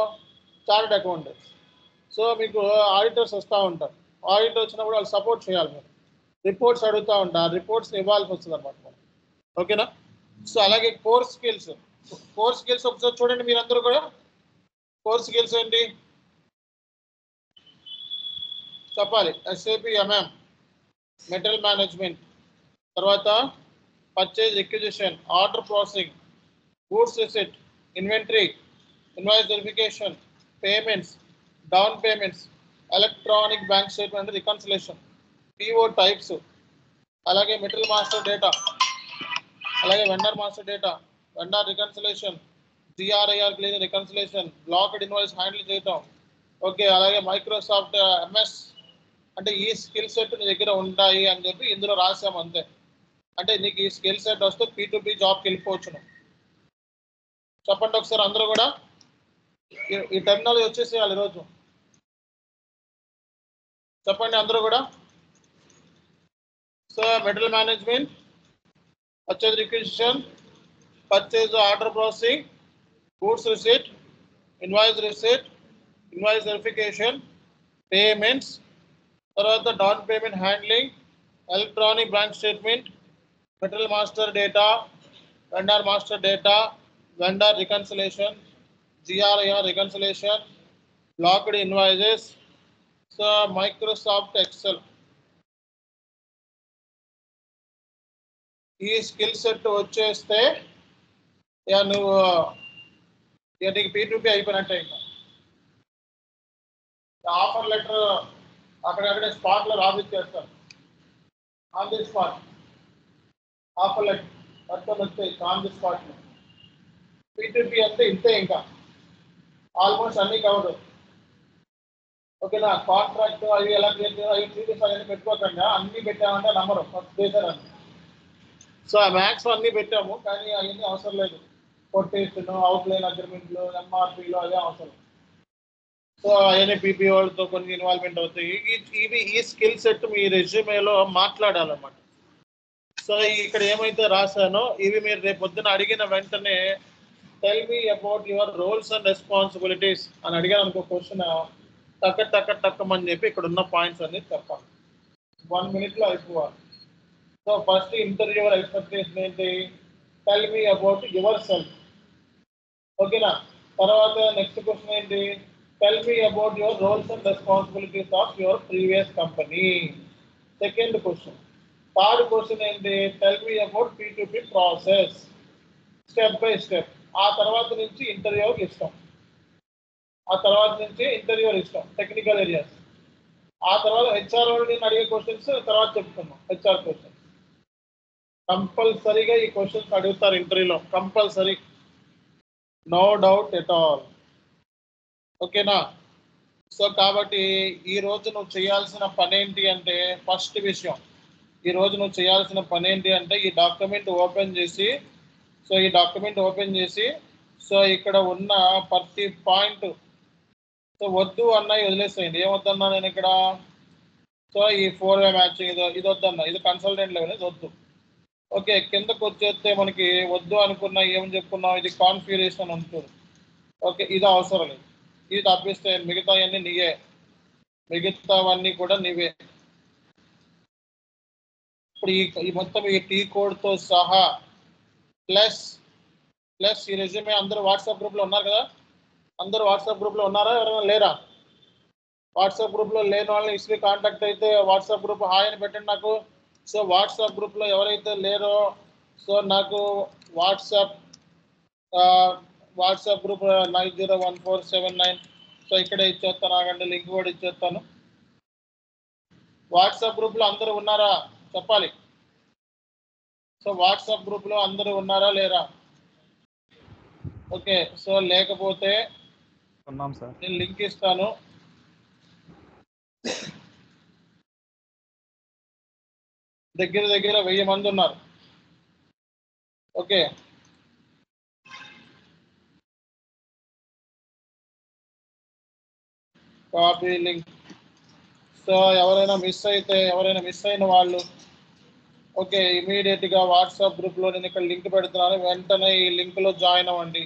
Chartered accountants. సో మీకు ఆడిటర్స్ వస్తూ ఉంటారు. ఆడిటర్ వచ్చినప్పుడు వాళ్ళు సపోర్ట్ చేయాలి. మీరు రిపోర్ట్స్ అడుగుతూ ఉంటారు, రిపోర్ట్స్ ఇవ్వాల్సి వస్తుంది అనమాట. ఓకేనా? సో అలాగే కోర్ స్కిల్స్ ఒకసారి చూడండి మీరందరూ కూడా. కోర్ స్కిల్స్ ఏంటి చెప్పాలి. ఎస్ఏపి ఎంఎం, మెటీరియల్ మేనేజ్మెంట్, తర్వాత purchase acquisition, order processing, goods receipt, inventory, invoice verification, payments, down payments, electronic bank statement reconciliation, PO types, అలాగే మెటీరియల్ మాస్టర్ డేటా, అలాగే vendor master data, vendor reconciliation, GRIR clean reconciliation, blocked invoice handle చేయటం. Okay, అలాగే Microsoft MS. అంటే ఈ skill set నీ దగ్గర ఉంటాయి అని చెప్పి ఇందులో రాసాము అంతే. అంటే నీకు ఈ స్కిల్ సెట్ వస్తే P2P జాబ్కి వెళ్ళిపోవచ్చును. చెప్పండి ఒకసారి అందరూ కూడా. ఈ టెర్మినాలజీ వచ్చేసేయాలి ఈరోజు. చెప్పండి అందరూ కూడా. So material management, purchase requisition, purchase order processing, goods receipt, invoice verification, payments, తర్వాత down payment handling, electronic bank statement, material master data, vendor master data, vendor reconciliation, GRIR reconciliation, blocked invoices, so Microsoft Excel. ఈ skill set వచ్చేస్తే నువ్వు నీకు P2P అయిపోయినట్టే. ఇంకా offer letter అక్కడక్కడే స్పాట్లో రాసిచ్చేస్తారు. On the spot offer letter మొత్తం వచ్చాయి ఆన్ ది స్పాట్లో. P2P అంటే ఇంతే, ఇంకా ఆల్మోస్ట్ అన్నీ కవర్. ఓకేనా? కాంట్రాక్ట్ అవి ఎలా క్రియేట్ చేయాలి, అవి సీరియస్ అవన్నీ పెట్టుకోకుండా అన్నీ పెట్టామంటే నమ్మరు ఫస్ట్ చేశారని. సో ఆ మ్యాక్స్ అన్నీ పెట్టాము, కానీ అవన్నీ అవసరం లేదు. కొటేషన్, అవుట్లైన్ అగ్రిమెంట్లు, MRPలు అదే అవసరం. సో అవన్నీ PPOలతో కొన్ని ఇన్వాల్వ్మెంట్ అవుతాయి. ఇవి ఈ స్కిల్ సెట్ మీ రెజ్యూమేలో మాట్లాడాలన్నమాట. సో ఇక్కడ ఏమైతే రాశానో ఇవి మీరు రేపు పొద్దున అడిగిన వెంటనే tell me about your roles and responsibilities అని అడిగాను అనుకో క్వశ్చన్, టక్కమని చెప్పి ఇక్కడ ఉన్న పాయింట్స్ అన్ని చెప్పాలి. 1 minute అయిపోవాలి. సో ఫస్ట్ ఇంటర్వ్యూవర్ ఎక్స్పెక్టేషన్ ఏంటి? Tell me about yourself. ఓకేనా? తర్వాత నెక్స్ట్ క్వశ్చన్ ఏంటి? Tell me about your roles and responsibilities of your previous company. Second question. Third question ఏంటి? Tell me about P2P process step by step. ఆ తర్వాత నుంచి ఇంటర్వ్యూకి ఇస్తాం. Technical areas. ఆ తర్వాత HR నేను అడిగే క్వశ్చన్స్ తర్వాత చెప్తున్నాం. HR క్వశ్చన్స్ కంపల్సరీగా ఈ క్వశ్చన్స్ అడుగుతారు ఇంటర్వ్యూలో, compulsory, no doubt at all. ఓకేనా? సో కాబట్టి ఈ రోజు నువ్వు చేయాల్సిన పని ఏంటి అంటే, ఫస్ట్ విషయం ఈ రోజు నువ్వు చేయాల్సిన పని ఏంటి అంటే ఈ డాక్యుమెంట్ ఓపెన్ చేసి సో ఇక్కడ ఉన్న ప్రతి పాయింట్ సో వద్దు అన్నవి వదిలేసేయండి. ఏమొద్దన్నా నేను ఇక్కడ సో ఈ 4-way మ్యాచింగ్ ఇది వద్దన్నా, ఇది కన్సల్టెంట్ లెవెల్, ఇది వద్దు. ఓకే, కిందకు వచ్చేస్తే మనకి వద్దు అనుకున్నా ఏం చెప్పుకున్నాం, ఇది కాన్ఫిగరేషన్ ఉంటుంది. ఓకే, ఇది అవసరం లేదు, ఇది తప్పిస్తే మిగతావన్నీ నీవే, మిగతావన్నీ కూడా నీవే. ఇప్పుడు ఈ మొత్తం ఈ టీ కోడ్తో సహా ప్లస్ ఈ రెజ్యూమే అందరూ వాట్సాప్ గ్రూప్లో ఉన్నారు కదా? అందరూ వాట్సాప్ గ్రూప్లో ఉన్నారా? ఎవరైనా లేరా? వాట్సాప్ గ్రూప్లో లేని వాళ్ళని ఇస్వి కాంటాక్ట్ అయితే వాట్సాప్ గ్రూప్ హాయ్ అని పెట్టండి నాకు. సో వాట్సాప్ గ్రూప్లో ఎవరైతే లేరో సో నాకు వాట్సాప్ గ్రూప్ 901479 సో ఇక్కడే ఇచ్చేస్తాను, ఆగండి లింక్ కూడా ఇచ్చేస్తాను. వాట్సాప్ గ్రూప్లో అందరూ ఉన్నారా చెప్పాలి. సో వాట్సాప్ గ్రూప్లో అందరూ ఉన్నారా లేరా? ఓకే, సో లేకపోతే ఉన్నాం సార్. నేను లింక్ ఇస్తాను. దగ్గర 1000 మంది ఉన్నారు. Okay, copy link. సో ఎవరైనా మిస్ అయిన వాళ్ళు ఓకే, ఇమీడియట్గా వాట్సాప్ గ్రూప్లో నేను ఇక్కడ లింక్ పెడుతున్నాను, వెంటనే ఈ లింక్లో జాయిన్ అవ్వండి.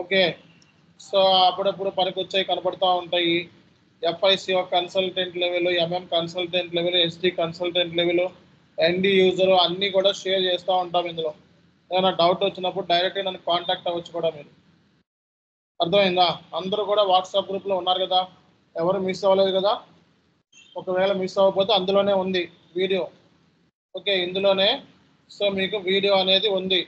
ఓకే, సో అప్పుడప్పుడు పనికి వచ్చాయి కనపడుతూ ఉంటాయి. FICO consultant level, MM consultant level, SD consultant level, ND user అన్నీ కూడా షేర్ చేస్తూ ఉంటాం. ఇందులో ఏమైనా డౌట్ వచ్చినప్పుడు డైరెక్ట్గా నన్ను కాంటాక్ట్ అవ్వచ్చు కూడా మీరు. అర్థమైందా? అందరూ కూడా వాట్సాప్ గ్రూప్లో ఉన్నారు కదా, ఎవరు మిస్ అవ్వలేదు కదా. ఒకవేళ మిస్ అవ్వకపోతే అందులోనే ఉంది వీడియో. ఓకే, ఇందులోనే సో మీకు వీడియో అనేది ఉంది.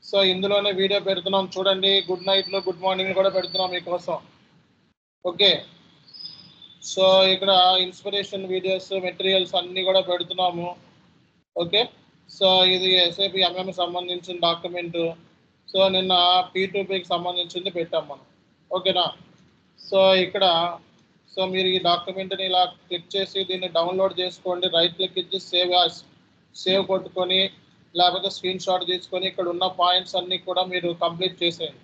సో ఇందులోనే వీడియో పెడుతున్నాం చూడండి. గుడ్ నైట్లో గుడ్ మార్నింగ్ కూడా పెడుతున్నాం మీకోసం. ఓకే, సో ఇక్కడ ఇన్స్పిరేషన్ వీడియోస్ మెటీరియల్స్ అన్నీ కూడా పెడుతున్నాము. ఓకే, సో ఇది SAP MM సంబంధించిన డాక్యుమెంట్. సో నిన్న P2Pకి సంబంధించింది పెట్టాం మనం. ఓకేనా? సో ఇక్కడ సో మీరు ఈ డాక్యుమెంట్ని ఇలా క్లిక్ చేసి దీన్ని డౌన్లోడ్ చేసుకోండి. రైట్ క్లిక్ ఇచ్చి సేవ్ కొట్టుకొని లేకపోతే స్క్రీన్ షాట్ తీసుకొని ఇక్కడ ఉన్న పాయింట్స్ అన్నీ కూడా మీరు కంప్లీట్ చేసేయండి.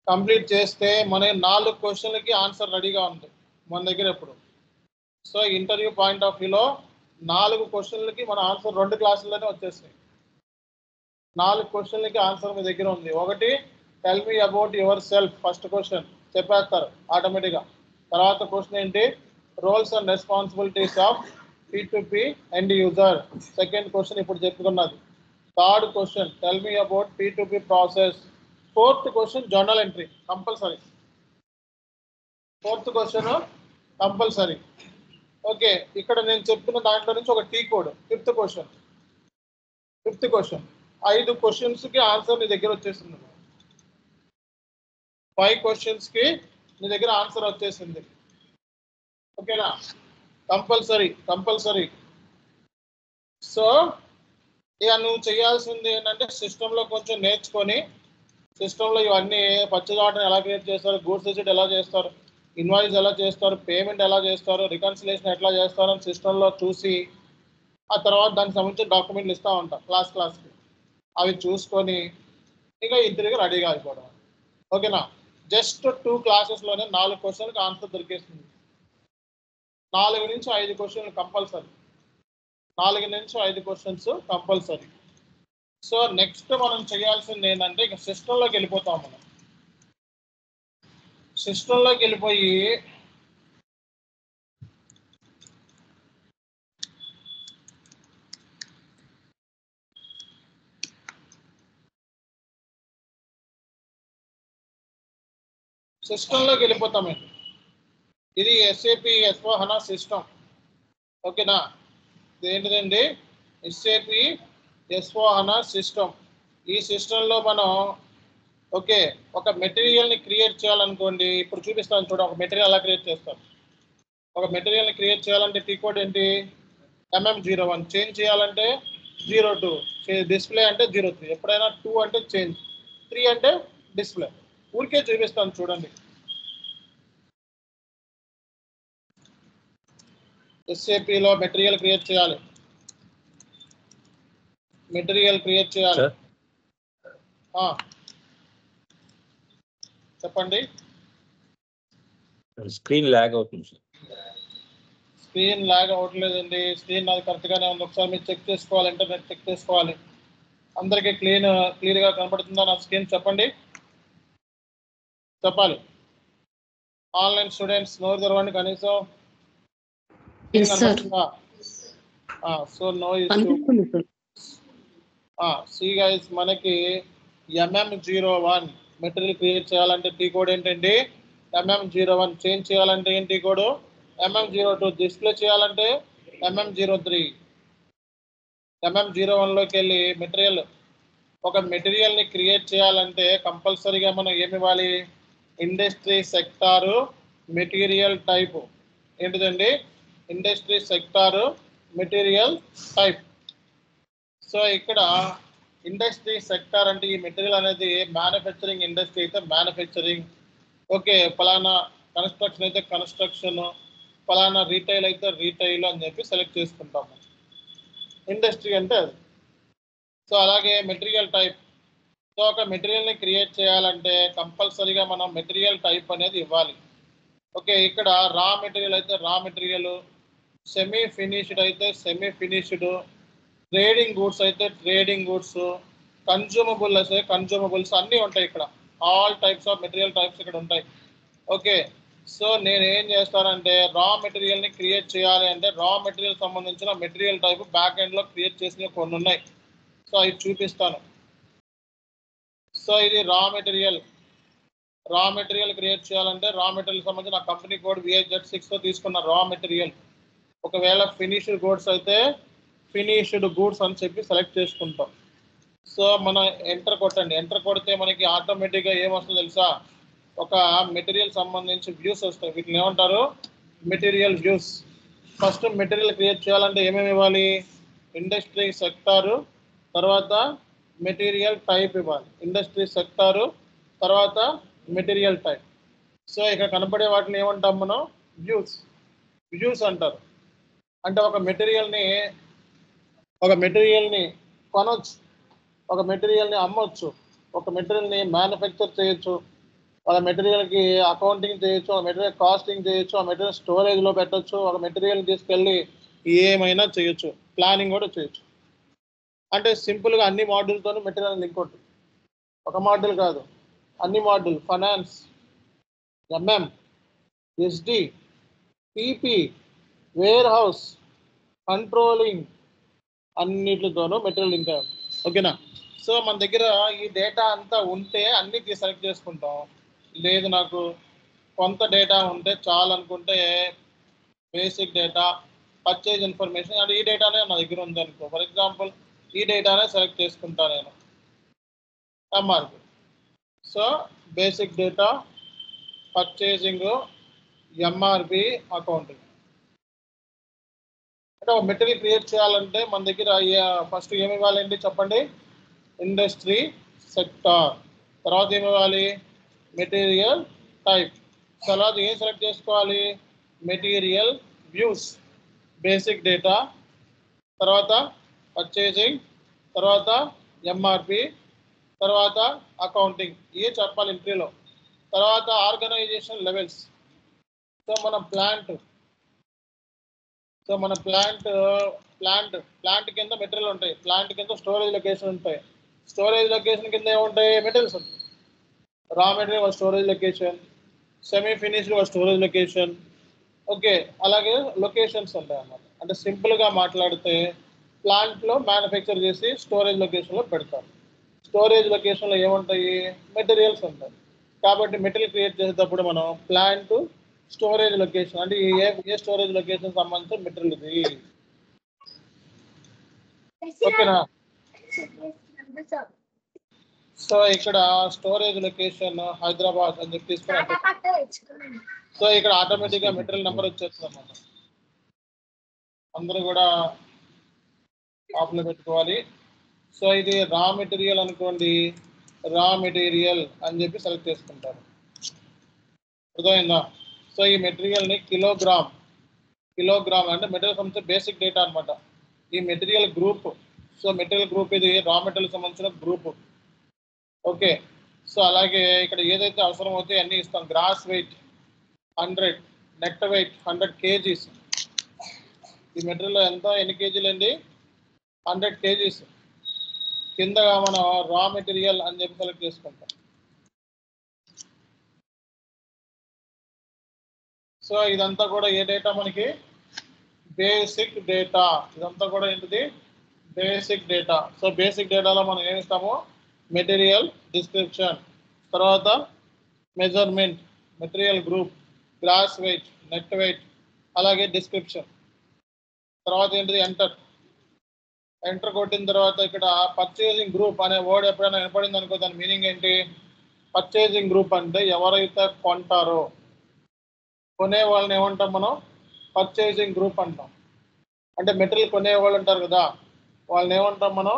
కంప్లీట్ చేస్తే మన 4 క్వశ్చన్లకి ఆన్సర్ రెడీగా ఉంది మన దగ్గర ఎప్పుడు. సో ఇంటర్వ్యూ పాయింట్ ఆఫ్ వ్యూలో 4 క్వశ్చన్లకి మన ఆన్సర్ 2 క్లాసుల్లోనే వచ్చేస్తాయి. 4 క్వశ్చన్లకి ఆన్సర్ మీ దగ్గర ఉంది. ఒకటి, tell me about yourself, first question చెప్పేస్తారు ఆటోమేటిక్గా. తర్వాత క్వశ్చన్ ఏంటి, roles and responsibilities of P2P and user, second question ఇప్పుడు చెప్పుకున్నది. Third question, tell me about P2P process. Fourth question journal entry compulsory. Fourth question compulsory. Okay, ఇక్కడ నేను చెప్తున్న దాంట్లో నుంచి ఒక టీ కోడ్. ఫిఫ్త్ క్వశ్చన్ 5 క్వశ్చన్స్కి ఆన్సర్ నీ దగ్గర వచ్చేసింది. 5 క్వశ్చన్స్కి నీ దగ్గర ఆన్సర్ వచ్చేసింది. ఓకేనా? కంపల్సరీ. సో ఇక నువ్వు చేయాల్సింది ఏంటంటే సిస్టంలో కొంచెం నేర్చుకొని, సిస్టంలో ఇవన్నీ పర్చేజ్ ఆర్డర్ ఎలా క్రియేట్ చేస్తారు, గూడ్స్ రిసిప్ట్ ఎలా చేస్తారు, ఇన్వాయిస్ ఎలా చేస్తారు, పేమెంట్ ఎలా చేస్తారు, రికన్సిలేషన్ ఎట్లా చేస్తారు అని సిస్టంలో చూసి ఆ తర్వాత దానికి సంబంధించిన డాక్యుమెంట్లు ఇస్తూ ఉంటాం క్లాస్కి. అవి చూసుకొని ఇక ఇంటర్వ్యూకి రెడీగా అయిపోవడం. ఓకేనా? Just 2 క్లాసెస్లోనే 4 క్వశ్చన్లకు answer దొరికేస్తుంది. 4 నుంచి 5 క్వశ్చన్లు కంపల్సరీ. 4 నుంచి 5 క్వశ్చన్స్ కంపల్సరీ. సో నెక్స్ట్ మనం చేయాల్సింది ఏంటంటే ఇక సిస్టంలోకి వెళ్ళిపోతాం. మనం సిస్టంలోకి వెళ్ళిపోయి వెళ్ళిపోతామండి. ఇది SAP S/4HANA సిస్టమ్. ఓకేనా? ఏంటిదండి? SAP S/4HANA system. ఈ సిస్టంలో మనం ఓకే ఒక మెటీరియల్ని క్రియేట్ చేయాలనుకోండి. ఇప్పుడు చూపిస్తాను చూడ, ఒక మెటీరియల్ ఎలా క్రియేట్ చేస్తాం. ఒక మెటీరియల్ని క్రియేట్ చేయాలంటే టీ కోడ్ ఏంటి, MM01. చేంజ్ చేయాలంటే 02. డిస్ప్లే అంటే 03. ఎప్పుడైనా 2 అంటే చేంజ్, 3 అంటే డిస్ప్లే. ఊరికే చూపిస్తాను చూడండి. SAPలో మెటీరియల్ క్రియేట్ చేయాలి. చెప్పండి. స్క్రీన్ లాగ్ అవుతుంది సార్. స్క్రీన్ లాగ్ అవ్వట్లేదండి. స్క్రీన్ నాది కరెక్ట్గానే ఉంది. ఒకసారి మీరు చెక్ చేసుకోవాలి, ఇంటర్నెట్ చెక్ చేసుకోవాలి. అందరికీ క్లియర్గా కనపడుతుందా నా స్క్రీన్? చెప్పండి, చెప్పాలి. ఆన్లైన్ స్టూడెంట్స్ నోరు తెరవండి కనీసం. So no issue. See guys, మనకి MM01 మెటీరియల్ క్రియేట్ చేయాలంటే టీ కోడ్ ఏంటండి, MM01. చేంజ్ చేయాలంటే ఏంటి కోడ్, MM02. డిస్ప్లే చేయాలంటే MM03. MM01లోకి వెళ్ళి ఒక మెటీరియల్ని క్రియేట్ చేయాలంటే కంపల్సరీగా మనం ఏమి ఇవ్వాలి, ఇండస్ట్రీ సెక్టారు మెటీరియల్ టైపు. ఏంటిదండి? Industry sector material type. So ఇక్కడ ఇండస్ట్రీ సెక్టార్ అంటే ఈ మెటీరియల్ అనేది మ్యానుఫ్యాక్చరింగ్ ఇండస్ట్రీ అయితే మ్యానుఫ్యాక్చరింగ్, ఓకే ఫలానా కన్స్ట్రక్షన్ అయితే కన్స్ట్రక్షన్, ఫలానా రీటైల్ అయితే రీటైల్ అని చెప్పి సెలెక్ట్ చేసుకుంటాము. ఇండస్ట్రీ అంటే అది. సో అలాగే మెటీరియల్ టైప్. సో ఒక మెటీరియల్ని క్రియేట్ చేయాలంటే కంపల్సరీగా మనం మెటీరియల్ టైప్ అనేది ఇవ్వాలి. ఓకే ఇక్కడ రా మెటీరియల్ అయితే రా మెటీరియల్, సెమీ ఫినిష్డ్ అయితే సెమీ ఫినిష్డ్, ట్రేడింగ్ గూడ్స్ అయితే ట్రేడింగ్ గూడ్స్, కన్జ్యూమబుల్ అయితే కన్జ్యూమబుల్స్ అన్నీ ఉంటాయి ఇక్కడ. All types of material types ఇక్కడ ఉంటాయి. ఓకే సో నేను ఏం చేస్తానంటే రా మెటీరియల్ని క్రియేట్ చేయాలి అంటే రా మెటీరియల్ సంబంధించిన మెటీరియల్ టైప్ బ్యాక్ ఎండ్లో క్రియేట్ చేసినవి కొన్ని ఉన్నాయి. సో అవి చూపిస్తాను. సో ఇది raw material. Raw material create చేయాలంటే రా మెటీరియల్ సంబంధించిన కంపెనీ కోడ్ VHZ6తో తీసుకున్న రా మెటీరియల్. ఒకవేళ ఫినిష్డ్ గూడ్స్ అయితే ఫినిష్డ్ గూడ్స్ అని చెప్పి సెలెక్ట్ చేసుకుంటాం. సో మనం ఎంటర్ కొట్టండి. ఎంటర్ కొడితే మనకి ఆటోమేటిక్గా ఏమొస్తుందో తెలుసా, ఒక మెటీరియల్ సంబంధించి వ్యూస్ వస్తాయి. వీటిని ఏమంటారు, material views. First material create చేయాలంటే ఏమేమి ఇవ్వాలి, ఇండస్ట్రీ సెక్టారు, తర్వాత మెటీరియల్ టైప్ ఇవ్వాలి. ఇండస్ట్రీ సెక్టారు తర్వాత మెటీరియల్ టైప్. సో ఇక్కడ కనపడే వాటిని ఏమంటాం మనం, వ్యూస్. వ్యూస్ అంటారు. అంటే ఒక మెటీరియల్ని కొనవచ్చు, ఒక మెటీరియల్ని అమ్మవచ్చు, ఒక మెటీరియల్ని మ్యానుఫ్యాక్చర్ చేయొచ్చు, ఒక మెటీరియల్కి అకౌంటింగ్ చేయొచ్చు, ఒక మెటీరియల్ కాస్టింగ్ చేయొచ్చు, ఆ మెటీరియల్ స్టోరేజ్లో పెట్టచ్చు, ఒక మెటీరియల్ తీసుకెళ్ళి ఏమైనా చేయొచ్చు, ప్లానింగ్ కూడా చేయొచ్చు. అంటే సింపుల్గా అన్ని మాడ్యూల్తోనూ మెటీరియల్ లింక్ ఉంటుంది. ఒక మాడ్యూల్ కాదు, అన్ని module, finance, MM, SD, PP, warehouse, controlling అన్నిటితోనూ మెటీరియల్ లింక్ అయ్యింది. ఓకేనా. సో మన దగ్గర ఈ డేటా అంతా ఉంటే అన్ని సెలెక్ట్ చేసుకుంటాం. లేదు నాకు కొంత డేటా ఉంటే చాలు అనుకుంటే బేసిక్ డేటా, పర్చేజ్ ఇన్ఫర్మేషన్ అంటే ఈ డేటానే నా దగ్గర ఉంది అనుకో. ఫర్ ఎగ్జాంపుల్ ఈ డేటానే సెలెక్ట్ చేసుకుంటాను నేను MRP. So basic data, purchasing, MRP, accounting. అంటే ఒక మెటీరియల్ క్రియేట్ చేయాలంటే మన దగ్గర ఫస్ట్ ఏమి ఇవ్వాలండి చెప్పండి, ఇండస్ట్రీ సెక్టార్, తర్వాత ఏమి ఇవ్వాలి, మెటీరియల్ టైప్, తర్వాత ఏం సెలెక్ట్ చేసుకోవాలి, మెటీరియల్ వ్యూస్, బేసిక్ డేటా, తర్వాత పర్చేజింగ్, తర్వాత MRP, తర్వాత అకౌంటింగ్. ఏ చెప్పాలి ఎంట్రీలో. తర్వాత ఆర్గనైజేషన్ లెవెల్స్. సో మన ప్లాంట్ కింద మెటీరియల్ ఉంటాయి, ప్లాంట్ కింద స్టోరేజ్ లొకేషన్ ఉంటాయి, స్టోరేజ్ లొకేషన్ కింద ఏముంటాయి, మెటీరియల్స్ ఉంటాయి. Raw material storage location, semi finished storage location. Okay అలాగే లొకేషన్స్ ఉంటాయి అన్నమాట. అంటే సింపుల్గా మాట్లాడితే ప్లాంట్లో మ్యానుఫ్యాక్చర్ చేసి స్టోరేజ్ లొకేషన్లో పెడతారు. స్టోరేజ్ లొకేషన్లో ఏముంటాయి, మెటీరియల్స్ ఉంటాయి. కాబట్టి మెటీరియల్ క్రియేట్ చేసేటప్పుడు మనం ప్లాంట్ స్టోరేజ్ లొకేషన్ అంటే ఏ స్టోరేజ్ లొకేషన్ సంబంధించిన మెటీరియల్ ఇది. ఓకేనా. సో ఇక్కడ స్టోరేజ్ లొకేషన్ హైదరాబాద్ అని చెప్పి తీసుకుని, సో ఇక్కడ ఆటోమేటిక్గా మెటీరియల్ నెంబర్ వచ్చేస్తుంది అన్నమాట. అందరూ కూడా ఆఫ్లో పెట్టుకోవాలి. సో ఇది రా మెటీరియల్ అనుకోండి, రా మెటీరియల్ అని చెప్పి సెలెక్ట్ చేసుకుంటారు. అర్థమైందా. సో ఈ మెటీరియల్ని కిలోగ్రామ్ అంటే మెటీరియల్ సంబంధించిన బేసిక్ డేటా అనమాట. ఈ material group. So material group ఇది రా మెటీరియల్ సంబంధించిన గ్రూప్. ఓకే సో అలాగే ఇక్కడ ఏదైతే అవసరం అవుతాయి అన్నీ ఇస్తాం. Gross weight 100, net weight 100 kgs. ఈ మెటీరియల్ ఎంత, ఎన్ని కేజీలు అండి, 100 kgs. కిందగా మనం రా మెటీరియల్ అని చెప్పి సెలెక్ట్ చేసుకుంటాం. సో ఇదంతా కూడా ఏ డేటా మనకి, బేసిక్ డేటా. ఇదంతా కూడా ఏంటిది, బేసిక్ డేటా. సో బేసిక్ డేటాలో మనం ఏమి ఇస్తాము, మెటీరియల్ డిస్క్రిప్షన్, తర్వాత measurement, material group, gross weight, net weight, అలాగే డిస్క్రిప్షన్. తర్వాత ఏంటిది, ఎంటర్ కొట్టిన తర్వాత ఇక్కడ పర్చేజింగ్ గ్రూప్ అనే వర్డ్ ఎప్పుడైనా వినపడింది అనుకో, దాని మీనింగ్ ఏంటి, పర్చేజింగ్ గ్రూప్ అంటే ఎవరైతే కొంటారో, కొనే వాళ్ళని ఏమంటాం మనం, పర్చేజింగ్ గ్రూప్ అంటాం. అంటే మెటీరియల్ కొనే వాళ్ళు ఉంటారు కదా, వాళ్ళని ఏమంటాం మనం?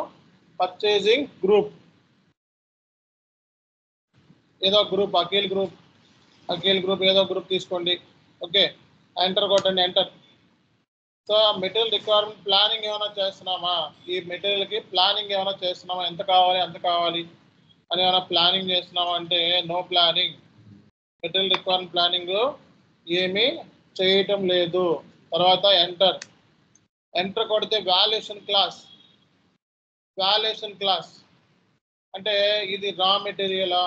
Purchasing group. ఏదో గ్రూప్, అఖిల్ గ్రూప్ ఏదో గ్రూప్ తీసుకోండి. ఓకే, ఎంటర్ కొట్టండి, enter. So material requirement planning ఏమైనా చేస్తున్నామా? ఈ మెటీరియల్కి ప్లానింగ్ ఏమైనా చేస్తున్నామా? ఎంత కావాలి అంత కావాలి అని ఏమైనా ప్లానింగ్ చేస్తున్నామా అంటే no planning. Material requirement planning ఏమీ చేయటం లేదు. తర్వాత ఎంటర్ కొడితే వాల్యుయేషన్ క్లాస్ అంటే ఇది రా మెటీరియలా,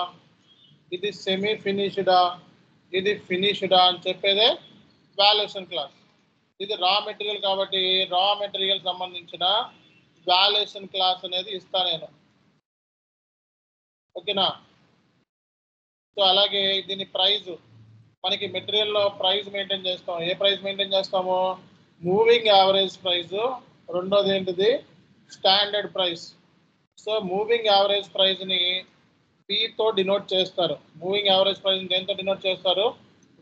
ఇది సెమీ ఫినిష్డా, ఇది ఫినిష్డా అని చెప్పేదే వాల్యుయేషన్ క్లాస్. ఇది రా మెటీరియల్ కాబట్టి రా మెటీరియల్ సంబంధించిన వాల్యుయేషన్ క్లాస్ అనేది ఇస్తా నేను. ఓకేనా? సో అలాగే దీని ప్రైజ్, మనకి మెటీరియల్లో ప్రైస్ మెయింటైన్ చేస్తాం. ఏ ప్రైస్ మెయింటైన్ చేస్తాము? Moving average price. రెండోది ఏంటిది? Standard price. So moving average ప్రైస్ని Vతో డినోట్ చేస్తారు. మూవింగ్ యావరేజ్ ప్రైస్ని దేంతో డినోట్ చేస్తారు?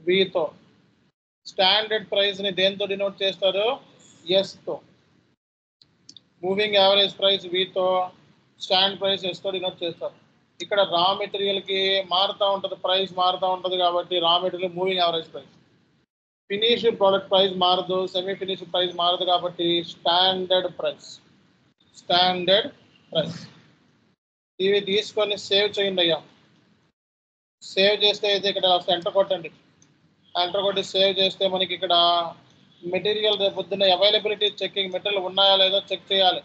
Vతో. స్టాండర్డ్ ప్రైస్ని దేంతో డినోట్ చేస్తారు? Sతో. మూవింగ్ యావరేజ్ ప్రైస్ Vతో, స్టాండ్ ప్రైస్ Sతో డినోట్ చేస్తారు. ఇక్కడ రా మెటీరియల్కి మారుతూ ఉంటుంది, ప్రైస్ మారుతూ ఉంటుంది కాబట్టి raw material moving average price. Finished product price మారదు, సెమీ ఫినిష్డ్ ప్రైస్ మారదు కాబట్టి స్టాండర్డ్ ప్రైస్. ఇవి తీసుకొని సేవ్ చేయండి అయ్యా. సేవ్ చేస్తే అయితే ఇక్కడ ఎంటర్ కొట్టండి. ఎంటర్ కొట్టి సేవ్ చేస్తే మనకి ఇక్కడ మెటీరియల్ రేపు పొద్దున్న అవైలబిలిటీ చెక్కింగ్, మెటీరియల్ ఉన్నాయా లేదో చెక్ చేయాలి.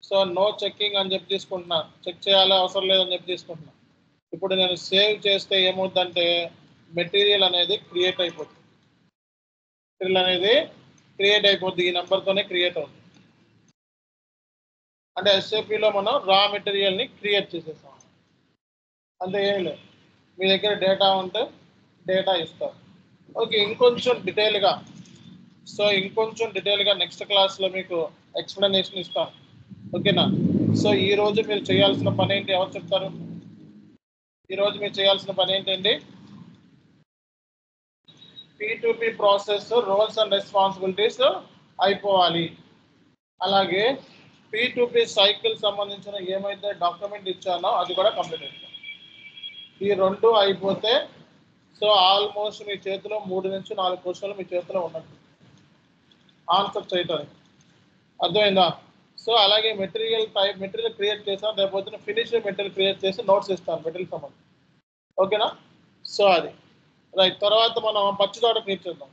సో నో చెక్కింగ్ అని చెప్పి తీసుకుంటున్నాను. చెక్ చేయాలి అవసరం లేదని చెప్పి తీసుకుంటున్నాను. ఇప్పుడు నేను సేవ్ చేస్తే ఏమవుతుందంటే మెటీరియల్ అనేది క్రియేట్ అయిపోతుంది. ఈ నెంబర్తోనే క్రియేట్ అవుతుంది. అంటే ఎస్ఏపిలో మనం రా మెటీరియల్ని క్రియేట్ చేసేసాం. అంతే, ఏమి లేదు. మీ దగ్గర డేటా ఉంటే డేటా ఇస్తారు. ఓకే, ఇంకొంచెం డీటెయిల్గా నెక్స్ట్ క్లాస్లో మీకు ఎక్స్ప్లెనేషన్ ఇస్తాను. ఓకేనా? సో ఈరోజు మీరు చేయాల్సిన పని ఏంటి? ఎవరు చెప్తారు? ఈరోజు మీరు చేయాల్సిన పని ఏంటండి? P2P process roles and responsibilities అయిపోవాలి. అలాగే P2P సైకిల్ సంబంధించిన ఏమైతే డాక్యుమెంట్ ఇచ్చానో అది కూడా కంప్లీట్ అయిపోయింది. ఈ రెండు అయిపోతే సో ఆల్మోస్ట్ మీ చేతిలో 3 నుంచి 4 క్వశ్చన్లు మీ చేతిలో ఉన్నట్టు ఆన్సర్ చేయటానికి. అర్థమైందా? సో అలాగే మెటీరియల్ క్రియేట్ చేసాను, రేపు ఫినిష్డ్ మెటీరియల్ క్రియేట్ చేసి నోట్స్ ఇస్తాను మెటీరియల్ సంబంధించి. ఓకేనా? సో అది రైట్. తర్వాత మనం పచ్చి తోట క్రియేట్ చేద్దాం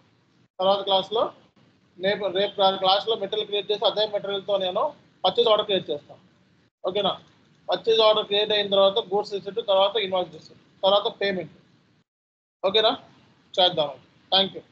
తర్వాత క్లాస్లో. రేపు క్లాస్లో మెటీరియల్ క్రియేట్ చేసి అదే మెటీరియల్తో నేను పచ్చి తోట క్రియేట్ చేస్తాను. ఓకేనా? పచ్చి తోట క్రియేట్ అయిన తర్వాత గూడ్స్ రిసిప్ట్, తర్వాత ఇన్వాయిస్ రిసిప్ట్, తర్వాత పేమెంట్. ఓకేనా? చేద్దాం. Thank you.